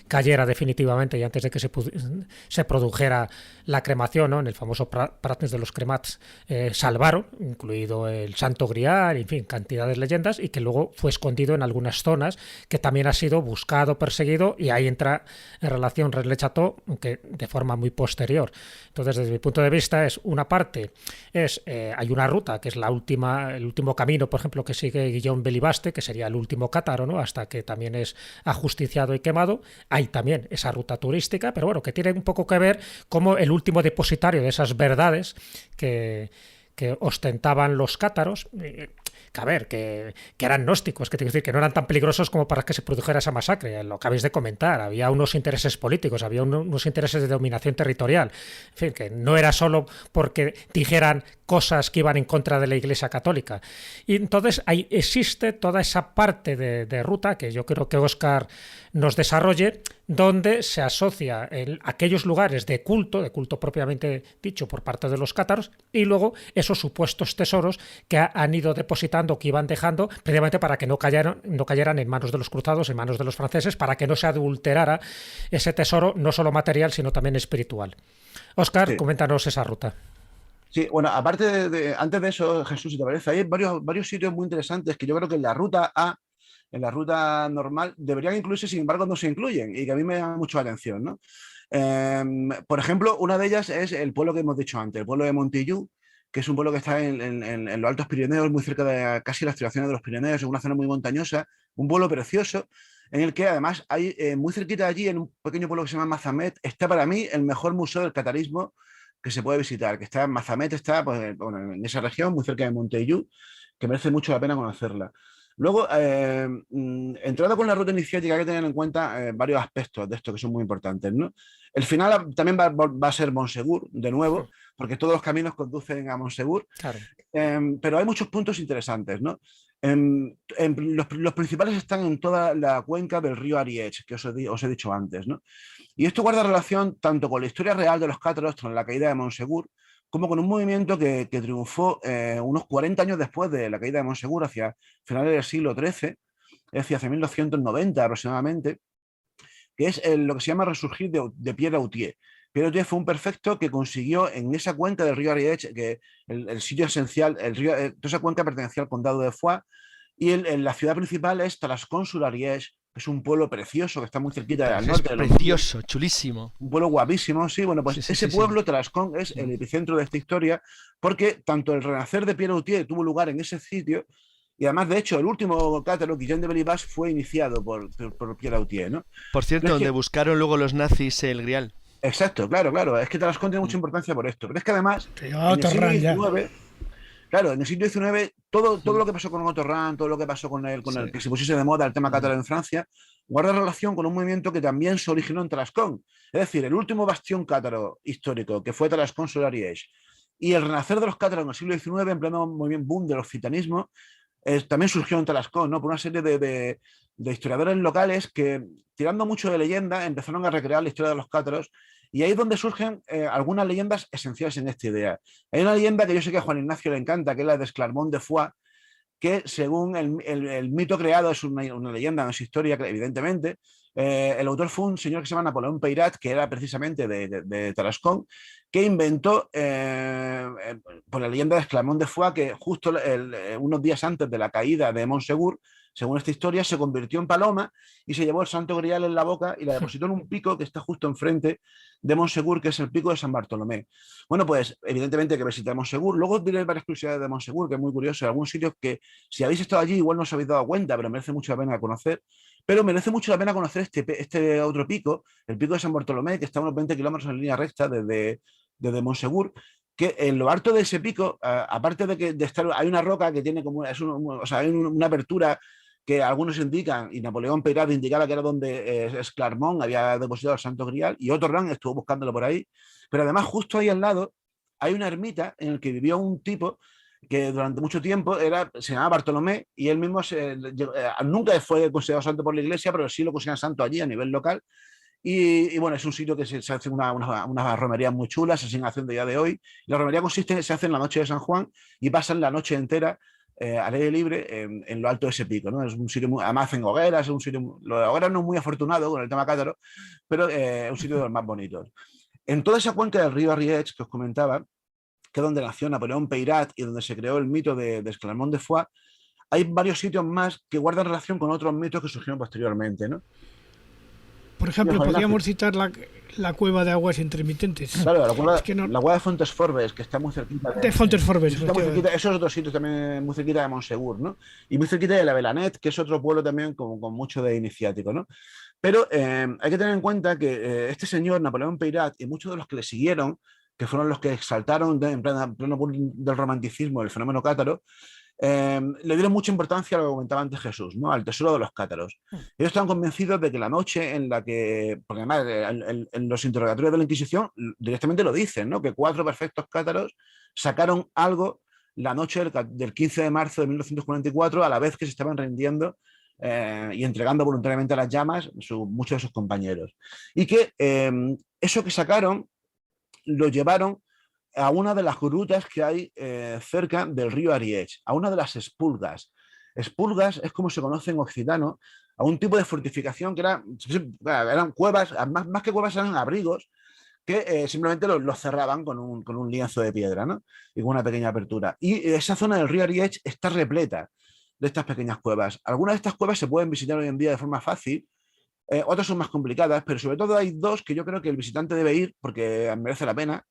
E: cayera definitivamente y antes de que se produjera la cremación, ¿no? En el famoso Pratnes de los Cremats, salvaron, incluido el Santo Grial, en fin, cantidades de leyendas, y que luego fue escondido en algunas zonas, que también ha sido buscado, perseguido, y ahí entra en relación Rennes le Chateau, aunque de forma muy posterior. Entonces, desde mi punto de vista, es una parte, hay una ruta que es el último camino, por ejemplo, que sigue Guillaume Belibaste, que sería el último cátaro, ¿no? Hasta que también es ajusticiado y quemado. Hay también esa ruta turística, pero bueno, que tiene un poco que ver como el último depositario de esas verdades que ostentaban los cátaros, que eran gnósticos, que te quiero decir que no eran tan peligrosos como para que se produjera esa masacre. Lo acabáis de comentar, había unos intereses políticos, había unos intereses de dominación territorial, en fin, que no era solo porque dijeran cosas que iban en contra de la Iglesia Católica. Y entonces ahí existe toda esa parte de ruta que yo creo que Óscar nos desarrolle, donde se asocia en aquellos lugares de culto propiamente dicho por parte de los cátaros, y luego esos supuestos tesoros que han ido depositando, que iban dejando, precisamente para que no cayeran en manos de los cruzados, en manos de los franceses, para que no se adulterara ese tesoro, no solo material, sino también espiritual. Óscar, coméntanos esa ruta.
G: Sí, bueno, aparte antes de eso, Jesús, si te parece, hay varios sitios muy interesantes que yo creo que en la ruta A, en la ruta normal, deberían incluirse, sin embargo, no se incluyen y que a mí me llama mucho la atención, ¿no? Por ejemplo, una de ellas es el pueblo que hemos dicho antes, el pueblo de Montillou, que es un pueblo que está en los Altos Pirineos, muy cerca de casi las estribaciones de los Pirineos, en una zona muy montañosa, un pueblo precioso, en el que además hay muy cerquita de allí, en un pequeño pueblo que se llama Mazamet, está para mí el mejor museo del catarismo que se puede visitar, que está en Mazamet, está pues, bueno, en esa región, muy cerca de Montellou, que merece mucho la pena conocerla. Luego, entrando con la ruta iniciática, hay que tener en cuenta varios aspectos de esto que son muy importantes, ¿no? El final también va a ser Montsegur, de nuevo, porque todos los caminos conducen a Montsegur, claro. Pero hay muchos puntos interesantes, ¿no? Los principales están en toda la cuenca del río Ariège, que os he dicho antes, ¿no? Y esto guarda relación tanto con la historia real de los cátaros, con la caída de Montsegur, como con un movimiento que triunfó unos 40 años después de la caída de Montsegur, hacia finales del siglo XIII, es decir, hacia 1290 aproximadamente, que es lo que se llama resurgir de Pierre Autier. Pierre Autier fue un prefecto que consiguió en esa cuenca del río Ariège, que el sitio esencial, toda esa cuenca pertenecía al condado de Foix, y la ciudad principal es Tarascon-sur-Ariège, que es un pueblo precioso que está muy cerquita al norte.
H: Es precioso, chulísimo.
G: Un pueblo guapísimo, sí. Bueno, pues ese pueblo, Tarascon, es el epicentro de esta historia, porque tanto el renacer de Pierre Autier tuvo lugar en ese sitio, y además, de hecho, el último cátaro, Guillaume de Belibas, fue iniciado por Pierre Autier, ¿no?
H: Por cierto, donde buscaron luego los nazis el Grial.
G: Exacto, claro. Es que Tarascon tiene mucha importancia por esto. Pero es que además, en el siglo XIX, claro, en el siglo XIX, todo lo que pasó con Otto Rahn, todo lo que pasó con el que se pusiese de moda el tema cátaro en Francia, guarda relación con un movimiento que también se originó en Tarascon. Es decir, el último bastión cátaro histórico, que fue Tarascon-sur-Ariège, y el renacer de los cátaros en el siglo XIX, en pleno movimiento boom del occitanismo, también surgió en Tarascon, ¿no? Por una serie de historiadores locales que, tirando mucho de leyenda, empezaron a recrear la historia de los cátaros, y ahí es donde surgen algunas leyendas esenciales en esta idea. Hay una leyenda que yo sé que a Juan Ignacio le encanta, que es la de Esclarmont de Foix, que según el mito creado es una leyenda, no es historia, evidentemente. El autor fue un señor que se llama Napoleón Peyrat, que era precisamente de Tarascon, que inventó por la leyenda de Esclarmont de Foix, que justo unos días antes de la caída de Montsegur, según esta historia, se convirtió en paloma y se llevó el Santo Grial en la boca y la depositó en un pico que está justo enfrente de Montsegur, que es el pico de San Bartolomé. Bueno, pues evidentemente que visitar Montsegur. Luego os diré varias curiosidades de Montsegur, que es muy curioso. Algunos sitios que, si habéis estado allí, igual no os habéis dado cuenta, pero merece mucho la pena conocer. Pero merece mucho la pena conocer este otro pico, el pico de San Bartolomé, que está a unos 20 kilómetros en línea recta desde Montsegur, que en lo alto de ese pico, aparte de estar, hay una roca que tiene como, hay una apertura que algunos indican, y Napoleón Peyrat indicaba que era donde Esclarmont había depositado el Santo Grial, y Otto Rahn estuvo buscándolo por ahí, pero además justo ahí al lado hay una ermita en la que vivió un tipo que durante mucho tiempo se llamaba Bartolomé y él mismo nunca fue considerado santo por la iglesia, pero sí lo consideran santo allí a nivel local. Y bueno, es un sitio que se hace unas romerías muy chulas, se siguen haciendo ya de hoy. La romería se hace en la noche de San Juan y pasan la noche entera al aire libre en lo alto de ese pico, ¿no? Es un sitio además hacen hogueras, es un sitio, lo de hogueras no es muy afortunado con el tema cátaro, pero es un sitio de los más bonitos. En toda esa cuenca del río Ariège que os comentaba, que es donde nació Napoleón Peyrat y donde se creó el mito de Esclarmonde de Foix, hay varios sitios más que guardan relación con otros mitos que surgieron posteriormente, ¿no?
I: Por ejemplo, podríamos citar la cueva de aguas intermitentes.
G: Claro, la cueva de Fontes Forbes, que está muy cerquita.
I: De Fontes Forbes.
G: Está muy cerquita, eso es otro sitio también muy cerquita de Montsegur, ¿no? Y muy cerquita de la Belanet, que es otro pueblo también con mucho de iniciático, ¿no? Pero hay que tener en cuenta que este señor, Napoleón Peyrat, y muchos de los que le siguieron, que fueron los que exaltaron en pleno del romanticismo el fenómeno cátaro, le dieron mucha importancia a lo que comentaba antes Jesús, ¿no? Al tesoro de los cátaros. Ellos estaban convencidos de que la noche en la que, porque además en los interrogatorios de la Inquisición directamente lo dicen, ¿no? Que 4 perfectos cátaros sacaron algo la noche del 15 de marzo de 1944 a la vez que se estaban rindiendo y entregando voluntariamente a las llamas muchos de sus compañeros. Y que eso que sacaron lo llevaron a una de las grutas que hay cerca del río Ariège, a una de las espulgas. Espulgas es como se conoce en occitano, a un tipo de fortificación que eran cuevas, más que cuevas eran abrigos, que simplemente los cerraban con un lienzo de piedra, ¿no? Y con una pequeña apertura. Y esa zona del río Ariège está repleta de estas pequeñas cuevas. Algunas de estas cuevas se pueden visitar hoy en día de forma fácil, otras son más complicadas, pero sobre todo hay 2 que yo creo que el visitante debe ir porque merece la pena.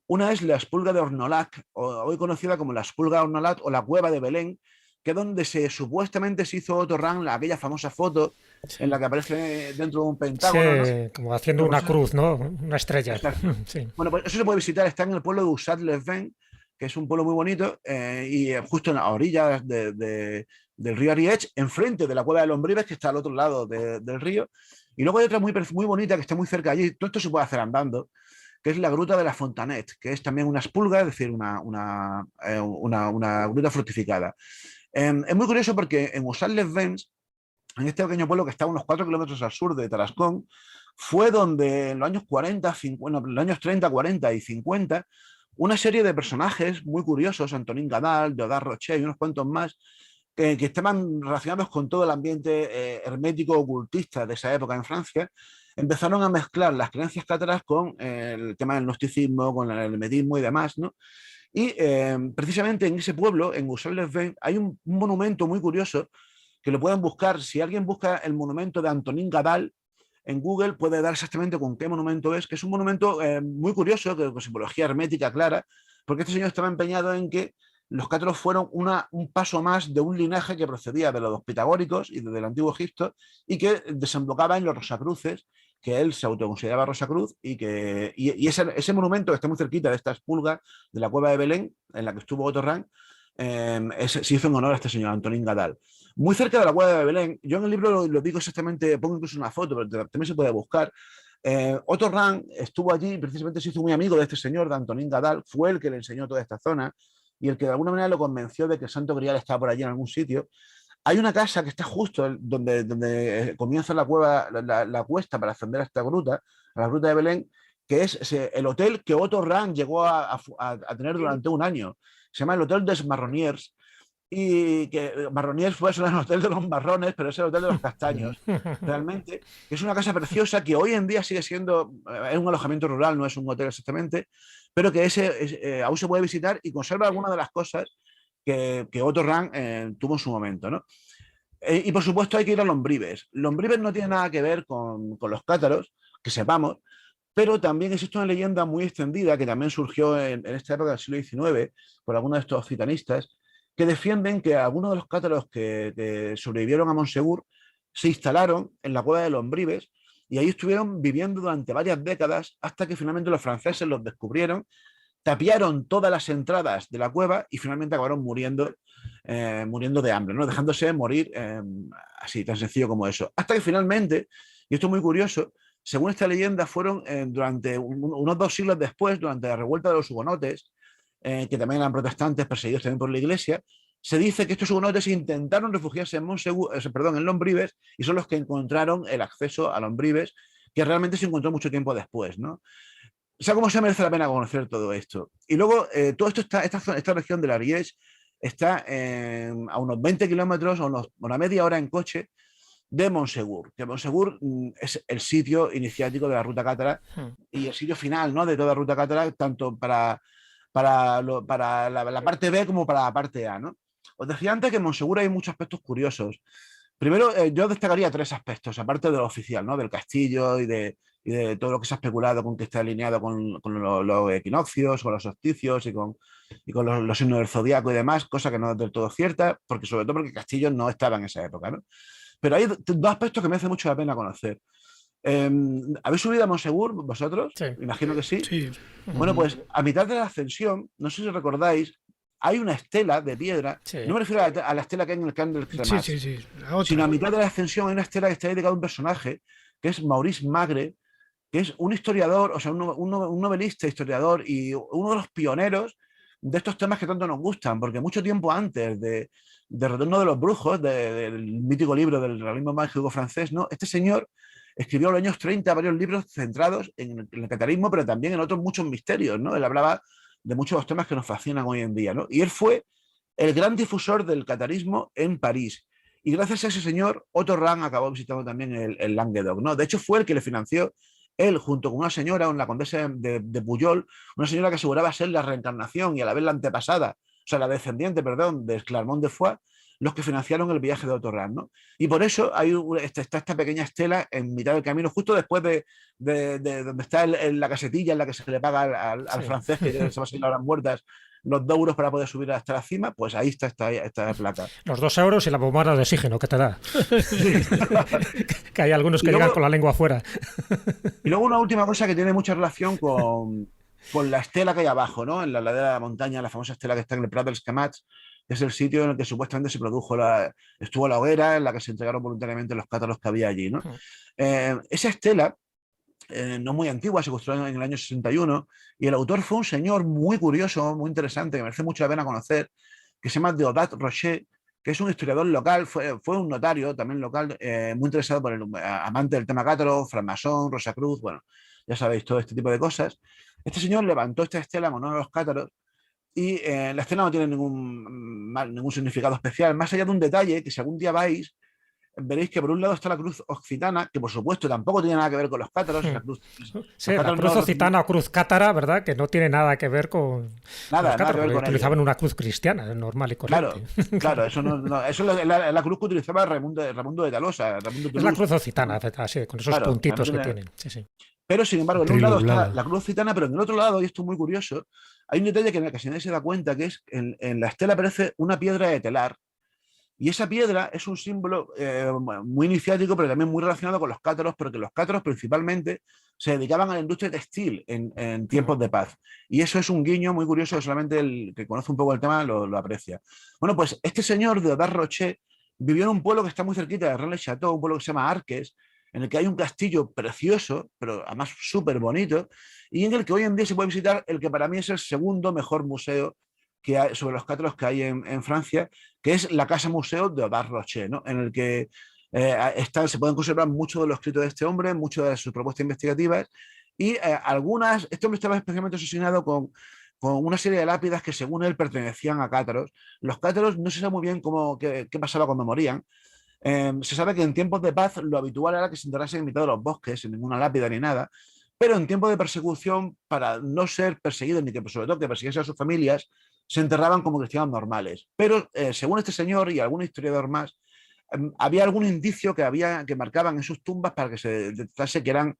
G: Una es la Espulga de Ornolac, hoy conocida como la Espulga de Ornolac o la Cueva de Belén, que es donde supuestamente se hizo Otto Rahn aquella famosa foto en la que aparece dentro de un pentágono.
E: Sí, ¿no? Como haciendo una cruz, ¿no? Una estrella. Sí.
G: Bueno, pues eso se puede visitar, está en el pueblo de Ussat-les-Bains, que es un pueblo muy bonito, y justo en las orillas del río Ariège, enfrente de la Cueva de Lombrives, que está al otro lado del río. Y luego hay otra muy bonita que está muy cerca allí, todo esto se puede hacer andando, que es la Gruta de la Fontanet, que es también una espulga, es decir, una gruta fortificada. Es muy curioso porque en Ussat-les-Bains, en este pequeño pueblo que está a unos 4 kilómetros al sur de Tarascón, fue donde en los años 30, 40 y 50, una serie de personajes muy curiosos, Antonin Gadal, Deodat Rocher y unos cuantos más, que estaban relacionados con todo el ambiente hermético ocultista de esa época en Francia, empezaron a mezclar las creencias cátaras con el tema del gnosticismo, con el hermetismo y demás, ¿no? Y precisamente en ese pueblo, en Ussat-les-Bains, hay un monumento muy curioso que lo pueden buscar. Si alguien busca el monumento de Antonin Gadal en Google, puede dar exactamente con qué monumento es, que es un monumento muy curioso, con simbología hermética clara, porque este señor estaba empeñado en que los cátaros fueron un paso más de un linaje que procedía de los pitagóricos y desde el antiguo Egipto y que desembocaba en los Rosacruces, que él se autoconsideraba Rosacruz y ese monumento que está muy cerquita de esta espulga de la Cueva de Belén, en la que estuvo Otto Rahn, se hizo en honor a este señor, Antonin Gadal. Muy cerca de la Cueva de Belén, yo en el libro lo digo exactamente, pongo incluso una foto, pero también se puede buscar. Otto Rahn estuvo allí, precisamente se hizo muy amigo de este señor, de Antonin Gadal, fue el que le enseñó toda esta zona y el que de alguna manera lo convenció de que el Santo Grial estaba por allí en algún sitio. Hay una casa que está justo donde comienza la cueva, la cuesta para ascender a esta gruta, a la gruta de Belén, que es el hotel que Otto Rahn llegó a tener durante un año. Se llama el Hotel des Marroniers, y que Marroniers fue el hotel de los marrones, pero es el hotel de los castaños, realmente. Es una casa preciosa que hoy en día sigue siendo, es un alojamiento rural, no es un hotel exactamente, pero que aún se puede visitar y conserva algunas de las cosas que Otto Rahn tuvo en su momento, ¿no? Y por supuesto hay que ir a Lombrives. Lombrives no tiene nada que ver con los cátaros, que sepamos, pero también existe una leyenda muy extendida que también surgió en esta época del siglo XIX por algunos de estos occitanistas, que defienden que algunos de los cátaros que sobrevivieron a Montsegur se instalaron en la cueva de Lombrives y ahí estuvieron viviendo durante varias décadas hasta que finalmente los franceses los descubrieron, tapiaron todas las entradas de la cueva y finalmente acabaron muriendo de hambre, ¿no? Dejándose morir así, tan sencillo como eso. Hasta que finalmente, y esto es muy curioso, según esta leyenda, fueron durante unos 2 siglos después, durante la revuelta de los hugonotes, que también eran protestantes, perseguidos también por la iglesia. Se dice que estos hugonotes intentaron refugiarse en en Lombrives, y son los que encontraron el acceso a Lombrives, que realmente se encontró mucho tiempo después, ¿no? O sea, cómo se merece la pena conocer todo esto. Y luego, todo esto esta región de l'Ariège está a unos 20 kilómetros o una media hora en coche de Montsegur, que Montsegur es el sitio iniciático de la ruta cátara y el sitio final, ¿no?, de toda la ruta cátara, tanto para la parte B como para la parte A, ¿no? Os decía antes que en Montsegur hay muchos aspectos curiosos. Primero, yo destacaría 3 aspectos, aparte de lo oficial, ¿no?, del castillo y de todo lo que se ha especulado con que está alineado con los equinoccios, con los solsticios y con los signos del zodiaco y demás, cosa que no es del todo cierta, sobre todo porque el castillo no estaba en esa época, ¿no? Pero hay 2 aspectos que merece mucho la pena conocer. ¿Habéis subido a Montsegur vosotros?
E: Sí.
G: Imagino que sí.
I: Sí.
G: Bueno, pues a mitad de la ascensión, no sé si recordáis, hay una estela de piedra.
E: Sí.
G: No me refiero a la estela que hay en el Camp del Cremat,
I: Sí. La otra.
G: sino a mitad de la ascensión hay una estela que está dedicada a un personaje, que es Maurice Magre, que es un historiador, o sea, un novelista, historiador y uno de los pioneros de estos temas que tanto nos gustan, porque mucho tiempo antes de Retorno de los Brujos, del mítico libro del realismo mágico francés, ¿no?, este señor escribió en los años 30 varios libros centrados en el catarismo, pero también en otros muchos misterios, ¿no? Él hablaba de muchos de los temas que nos fascinan hoy en día, ¿no? Y él fue el gran difusor del catarismo en París. Y gracias a ese señor, Otto Rahn acabó visitando también el Languedoc, ¿no? De hecho, fue el que le financió, él, junto con una señora, la condesa de Pujol, una señora que aseguraba ser la reencarnación y a la vez la antepasada, o sea, la descendiente, perdón, de Clermont de Foix, los que financiaron el viaje de Otto Rahn, ¿no? Y por eso está esta pequeña estela en mitad del camino, justo después de donde está la casetilla en la que se le paga al francés, que se va a seguir las muertas, los 2 euros para poder subir hasta la cima, pues ahí está esta placa.
E: Los 2 euros y la bombona de oxígeno que te da. Que hay algunos que llegan con la lengua afuera.
G: Y luego una última cosa que tiene mucha relación con la estela que hay abajo, ¿no? En la ladera de la montaña, la famosa estela que está en el Prat dels Camats, que es el sitio en el que supuestamente estuvo la hoguera en la que se entregaron voluntariamente los cátaros que había allí, ¿no? Esa estela, no muy antigua, se construyó en el año 61, y el autor fue un señor muy curioso, muy interesante, que merece mucho la pena conocer, que se llama Deodat Rocher, que es un historiador local, fue un notario también local, muy interesado por amante del tema cátaro, francmasón, Rosacruz, bueno, ya sabéis, todo este tipo de cosas. Este señor levantó esta estela en honor a los cátaros, y la estela no tiene ningún significado especial, más allá de un detalle que si algún día vais, veréis que por un lado está la cruz occitana, que por supuesto tampoco tiene nada que ver con los cátaros.
E: Sí,
G: la
E: cruz occitana o cruz cátara, ¿verdad? Que no tiene nada que ver con
G: nada,
E: los cátaros,
G: que ver con
E: utilizaban una cruz cristiana, normal y correcta.
G: Claro, eso eso es la cruz que utilizaba Raimundo de Tolosa.
E: Es la cruz occitana, así, con esos puntitos que tienen. Sí.
G: Pero sin embargo, en un lado está la cruz occitana, pero en el otro lado, y esto es muy curioso, hay un detalle que en el que nadie se da cuenta, que es en la estela aparece una piedra de telar. Y esa piedra es un símbolo muy iniciático, pero también muy relacionado con los cátaros, porque los cátaros principalmente se dedicaban a la industria textil en tiempos de paz. Y eso es un guiño muy curioso que solamente el que conoce un poco el tema lo aprecia. Bueno, pues este señor Deodat Rocher vivió en un pueblo que está muy cerquita de Rennes-le-Château, un pueblo que se llama Arques, en el que hay un castillo precioso, pero además súper bonito, y en el que hoy en día se puede visitar el que para mí es el segundo mejor museo que hay sobre los cátaros que hay en Francia, que es la Casa Museo de Deodat Rocher, ¿no? En el que se pueden conservar muchos de los escritos de este hombre, muchas de sus propuestas investigativas, y este hombre estaba especialmente asesinado con una serie de lápidas que según él pertenecían a cátaros. Los cátaros no se sabe muy bien qué pasaba cuando morían. Se sabe que en tiempos de paz lo habitual era que se enterrasen en mitad de los bosques, sin ninguna lápida ni nada, pero en tiempos de persecución, para no ser perseguidos ni que sobre todo que persiguiesen a sus familias, se enterraban como cristianos normales. Pero según este señor y algún historiador más, había algún indicio que marcaban en sus tumbas para que se detectase que eran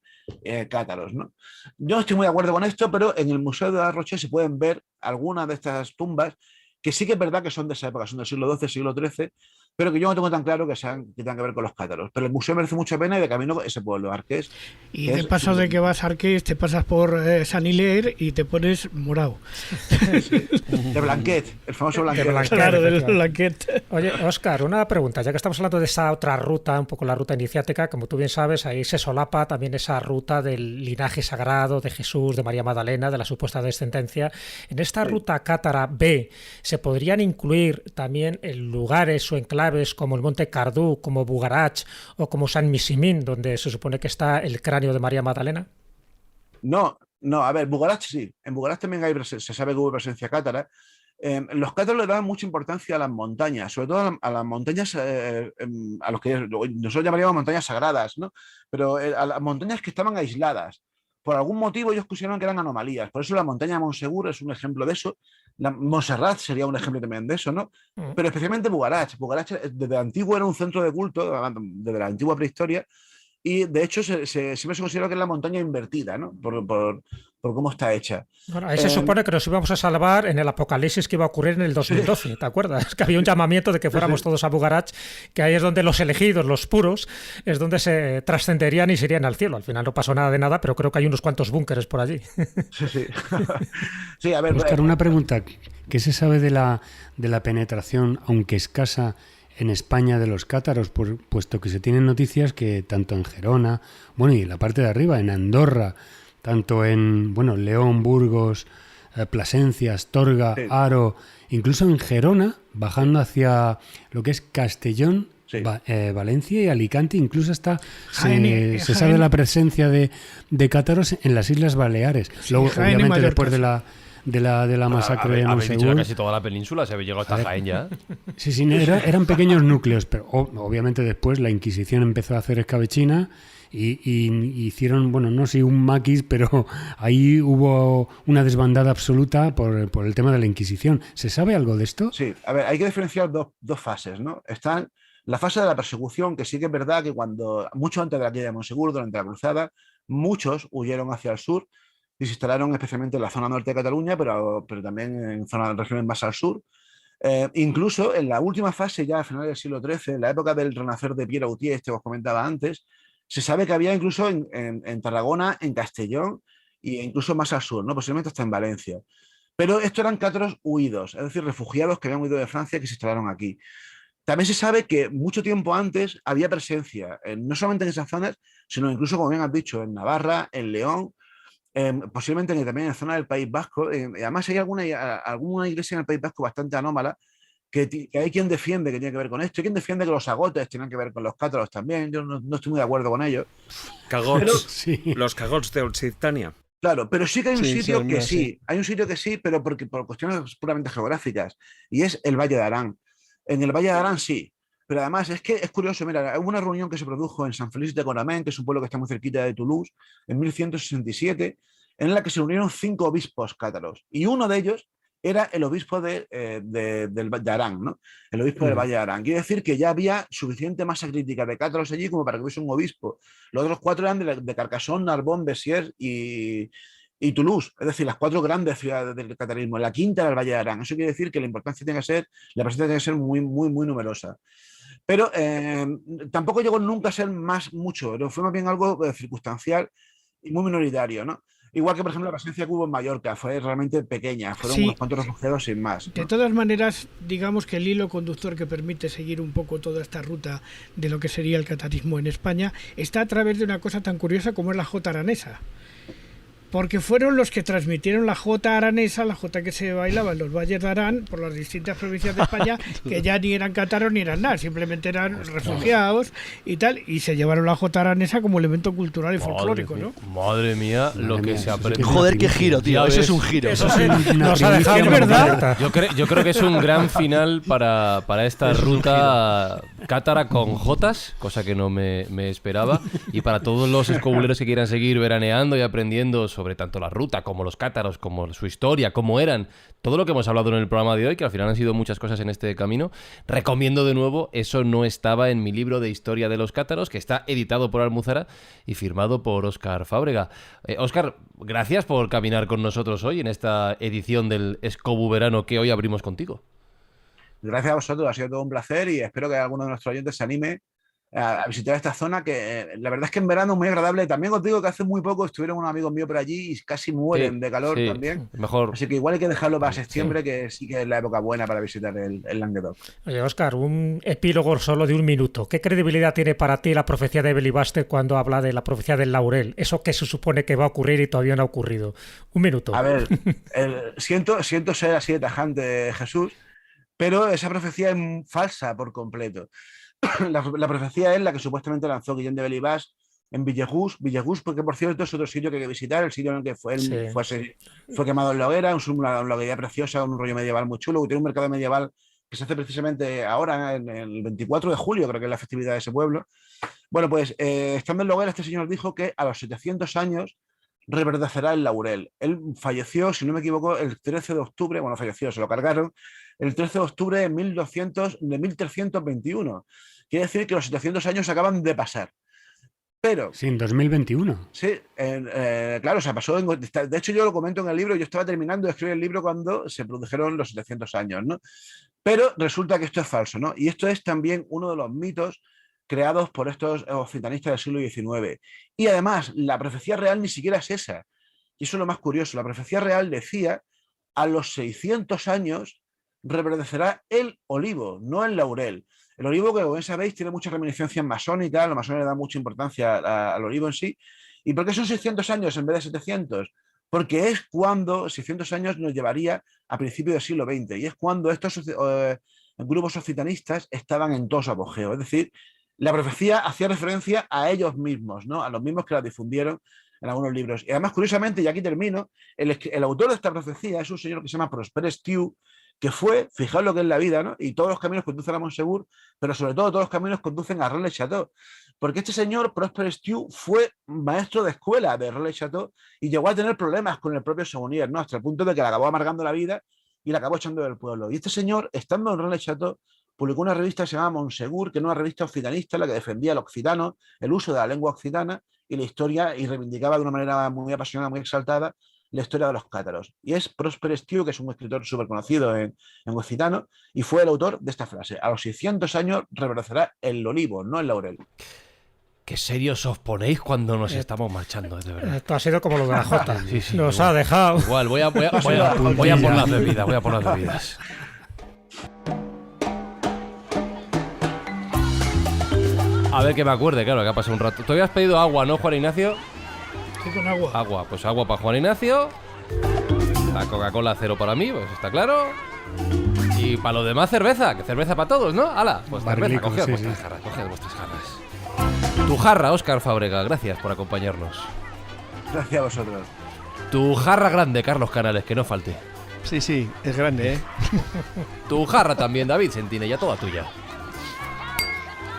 G: cátaros, ¿no? Yo no estoy muy de acuerdo con esto, pero en el Museo de La Roche se pueden ver algunas de estas tumbas que sí que es verdad que son de esa época, son del siglo XII, siglo XIII, pero que yo no tengo tan claro que tengan que ver con los cátaros. Pero el museo merece mucha pena y de camino ese pueblo, Arqués.
I: Y de paso de que vas a Arqués, te pasas por San Hilaire y te pones morado.
G: Sí. De Blanquet, el famoso Blanquet.
I: Claro, del Blanquet.
E: Oye, Óscar, una pregunta. Ya que estamos hablando de esa otra ruta, un poco la ruta iniciática, como tú bien sabes, ahí se solapa también esa ruta del linaje sagrado de Jesús, de María Magdalena, de la supuesta descendencia. En esta ruta cátara B, ¿se podrían incluir también lugares o enclaves como el Monte Cardú, como Bugarach o como San Misimín, donde se supone que está el cráneo de María Magdalena?
G: No, a ver, Bugarach sí. En Bugarach también se sabe que hubo presencia cátara. Los cátaros le daban mucha importancia a las montañas, sobre todo a las montañas, a los que nosotros llamaríamos montañas sagradas, ¿no? Pero a las montañas que estaban aisladas. Por algún motivo ellos consideraron que eran anomalías. Por eso la montaña de Montsegur es un ejemplo de eso. Montserrat sería un ejemplo también de eso, ¿no? Pero especialmente Bugarach. Bugarach desde antiguo era un centro de culto, desde la antigua prehistoria, y de hecho siempre se considera que es la montaña invertida, ¿no? Por cómo está hecha.
E: Bueno, ahí se supone que nos íbamos a salvar en el apocalipsis que iba a ocurrir en el 2012, sí. ¿Te acuerdas? Que había un llamamiento de que fuéramos todos a Bugarach, que ahí es donde los elegidos, los puros, es donde se trascenderían y se irían al cielo. Al final no pasó nada de nada, pero creo que hay unos cuantos búnkeres por allí.
G: Sí. Sí, a ver,
F: Óscar, una pregunta. ¿Qué se sabe de la penetración, aunque escasa, en España de los cátaros, puesto que se tienen noticias que tanto en Gerona, bueno, y en la parte de arriba, en Andorra, tanto en León, Burgos, Plasencia, Astorga, sí. Haro, incluso en Gerona, bajando hacia lo que es Castellón, sí. Valencia y Alicante, incluso hasta se sabe la presencia de cátaros en las Islas Baleares. Sí, luego, obviamente, después de la masacre de Montsegur.
B: Casi toda la península se había llegado hasta Jaén ya.
F: Sí, eran pequeños núcleos, pero obviamente después la Inquisición empezó a hacer escabechina y hicieron, no sé, un maquis, pero ahí hubo una desbandada absoluta por el tema de la Inquisición. ¿Se sabe algo de esto?
G: Sí, a ver, hay que diferenciar dos fases, ¿no? Están la fase de la persecución, que sí que es verdad que mucho antes de la caída de Montsegur, durante la cruzada, muchos huyeron hacia el sur y se instalaron especialmente en la zona norte de Cataluña, pero también en regiones más al sur. Incluso en la última fase, ya a finales del siglo XIII, en la época del renacer de Pierre Gautier, que os comentaba antes, se sabe que había incluso en Tarragona, en Castellón e incluso más al sur, ¿no? Posiblemente hasta en Valencia. Pero estos eran cátaros huidos, es decir, refugiados que habían huido de Francia y que se instalaron aquí. También se sabe que mucho tiempo antes había presencia, no solamente en esas zonas, sino incluso, como bien has dicho, en Navarra, en León, posiblemente también en la zona del País Vasco. Además hay alguna iglesia en el País Vasco bastante anómala, que hay quien defiende que tiene que ver con esto, y quien defiende que los agotes tienen que ver con los cátaros también. Yo no estoy muy de acuerdo con ello.
D: Cagots, sí. Los cagots de Occitania.
G: Claro, pero sí que hay un sitio que sí, hay un sitio que sí, pero por cuestiones puramente geográficas, y es el Valle de Arán. En el Valle de Arán sí, pero además es que es curioso, mira, hubo una reunión que se produjo en San Félix de Coramén, que es un pueblo que está muy cerquita de Toulouse, en 1167, en la que se reunieron 5 obispos cátaros, y uno de ellos era el obispo de Arán, ¿no? El obispo del Valle de Arán. Quiere decir que ya había suficiente masa crítica de cátaros allí como para que hubiese un obispo. Los otros 4 eran de Carcassonne, Narbonne, Béziers y Toulouse, es decir, las 4 grandes ciudades del catarismo. La quinta era el Valle de Arán. Eso quiere decir que la presencia tiene que ser muy, muy, muy numerosa. Pero tampoco llegó nunca a ser mucho, fue más bien algo circunstancial y muy minoritario, ¿no? Igual que, por ejemplo, la presencia que hubo en Mallorca fue realmente pequeña, fueron unos cuantos refugiados sin más, ¿no?
I: De todas maneras, digamos que el hilo conductor que permite seguir un poco toda esta ruta de lo que sería el catarismo en España está a través de una cosa tan curiosa como es la jota aranesa. Porque fueron los que transmitieron la jota aranesa, la jota que se bailaba en los valles de Arán por las distintas provincias de España, que ya ni eran cátaros ni eran nada, simplemente eran refugiados y tal, y se llevaron la jota aranesa como elemento cultural y folclórico, ¿no?
B: Madre mía, lo que se aprende.
H: Joder, qué giro, tío, eso es un giro.
E: Eso nos ha dejado,
I: ¿verdad?
B: Yo creo que es un gran final para esta ruta cátara con jotas, cosa que no me esperaba, y para todos los escobuleros que quieran seguir veraneando y aprendiendo sobre tanto la ruta como los cátaros, como su historia, cómo eran, todo lo que hemos hablado en el programa de hoy, que al final han sido muchas cosas en este camino. Recomiendo de nuevo, eso no estaba en mi libro de historia de los cátaros, que está editado por Almuzara y firmado por Óscar Fábrega. Óscar, gracias por caminar con nosotros hoy en esta edición del Escobu Verano que hoy abrimos contigo.
G: Gracias a vosotros, ha sido todo un placer y espero que alguno de nuestros oyentes se anime a visitar esta zona que la verdad es que en verano es muy agradable. También os digo que hace muy poco estuvieron unos amigos míos por allí y casi mueren de calor también.
B: Mejor.
G: Así que igual hay que dejarlo para septiembre, que sí que es la época buena para visitar el Languedoc.
E: Oye, Óscar, un epílogo solo de 1 minuto. ¿Qué credibilidad tiene para ti la profecía de Belibaste cuando habla de la profecía del laurel? Eso que se supone que va a ocurrir y todavía no ha ocurrido. 1 minuto.
G: A ver, siento ser así de tajante, Jesús, pero esa profecía es falsa por completo. La profecía es la que supuestamente lanzó Guillem de Belibas en Villegus, porque por cierto es otro sitio que hay que visitar, el sitio en el que fue quemado en la hoguera, una hoguera preciosa, un rollo medieval muy chulo, tiene un mercado medieval que se hace precisamente ahora, en el 24 de julio, creo que es la festividad de ese pueblo. Bueno, pues estando en la hoguera, este señor dijo que a los 700 años reverdecerá el laurel. Él falleció, si no me equivoco, el 13 de octubre, bueno, falleció, se lo cargaron, el 13 de octubre de 1321. Quiere decir que los 700 años acaban de pasar. Pero...
F: Sí, en 2021.
G: Sí, claro, o sea, pasó... De hecho, yo lo comento en el libro, yo estaba terminando de escribir el libro cuando se produjeron los 700 años, ¿no? Pero resulta que esto es falso, ¿no? Y esto es también uno de los mitos creados por estos occitanistas del siglo XIX. Y además, la profecía real ni siquiera es esa. Y eso es lo más curioso. La profecía real decía, a los 600 años reverdecerá el olivo, no el laurel. El olivo, que como bien sabéis, tiene muchas reminiscencias masónicas, los masones le dan mucha importancia al olivo en sí. ¿Y por qué son 600 años en vez de 700? Porque es cuando 600 años nos llevaría a principios del siglo XX, y es cuando estos grupos occitanistas estaban en todo su apogeo. Es decir, la profecía hacía referencia a ellos mismos, ¿no? A los mismos que la difundieron en algunos libros. Y además, curiosamente, y aquí termino, el autor de esta profecía es un señor que se llama Prosper Stew, que fue, fijaos lo que es la vida, ¿no? Y todos los caminos conducen a Montsegur, pero sobre todo todos los caminos conducen a Rennes-le-Château. Porque este señor, Prosper Stew, fue maestro de escuela de Rennes-le-Château y llegó a tener problemas con el propio Saunier, ¿no? Hasta el punto de que le acabó amargando la vida y le acabó echando del pueblo. Y este señor, estando en Rennes-le-Château, publicó una revista que se llama Montsegur, que era una revista occitanista en la que defendía el occitano, el uso de la lengua occitana y la historia, y reivindicaba de una manera muy apasionada, muy exaltada, la historia de los cátaros. Y es Prosper Stew, que es un escritor súper conocido en occitano, y fue el autor de esta frase: a los 600 años reverdecerá el olivo, no el laurel.
B: Qué serios os ponéis cuando nos estamos marchando, de verdad.
E: Esto ha sido como lo de la Jota.
B: Sí,
E: nos
B: igual,
E: ha dejado.
B: Igual, voy a por las bebidas, A ver que me acuerde, claro, que ha pasado un rato. Tú habías pedido agua, ¿no, Juan Ignacio?
I: Sí, con agua.
B: Agua, pues agua para Juan Ignacio. La Coca-Cola cero para mí, pues está claro. Y para los demás cerveza, que cerveza para todos, ¿no? ¡Hala! Pues cerveza, coged vuestras jarras, coged vuestras jarras. Tu jarra, Óscar Fábrega, gracias por acompañarnos.
G: Gracias a vosotros.
B: Tu jarra grande, Carlos Canales, que no falte.
H: Sí, es grande, ¿eh?
B: Tu jarra también, David Sentinella, toda tuya.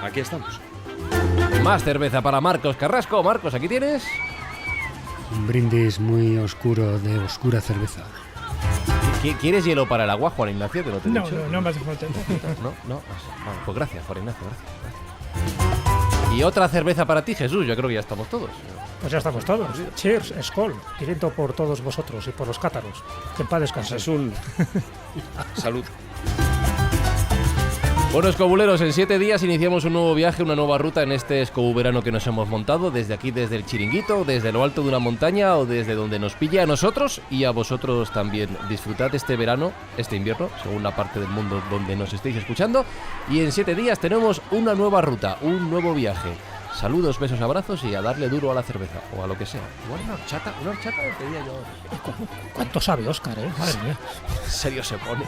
D: Aquí estamos.
B: Más cerveza para Marcos Carrasco. Marcos, aquí tienes.
F: Un brindis muy oscuro de oscura cerveza.
B: ¿Quieres hielo para el agua, Juan Ignacio? Que no te he dicho.
I: No me hace falta.
B: No. Bueno, pues gracias, Juan Ignacio, gracias. Y otra cerveza para ti, Jesús. Yo creo que ya estamos todos.
E: Pues ya estamos todos. Cheers, Skol. Quiriento por todos vosotros y por los cátaros. Que en paz descansen.
D: Salud.
B: Bueno, escobuleros, en 7 días iniciamos un nuevo viaje, una nueva ruta en este escobuverano que nos hemos montado desde aquí, desde el Chiringuito, desde lo alto de una montaña o desde donde nos pille a nosotros y a vosotros también. Disfrutad este verano, este invierno, según la parte del mundo donde nos estéis escuchando. Y en 7 días tenemos una nueva ruta, un nuevo viaje. Saludos, besos, abrazos y a darle duro a la cerveza o a lo que sea. Igual una horchata me pedía yo.
E: ¿Cuánto sabe Óscar, eh? Madre mía.
B: En serio se pone.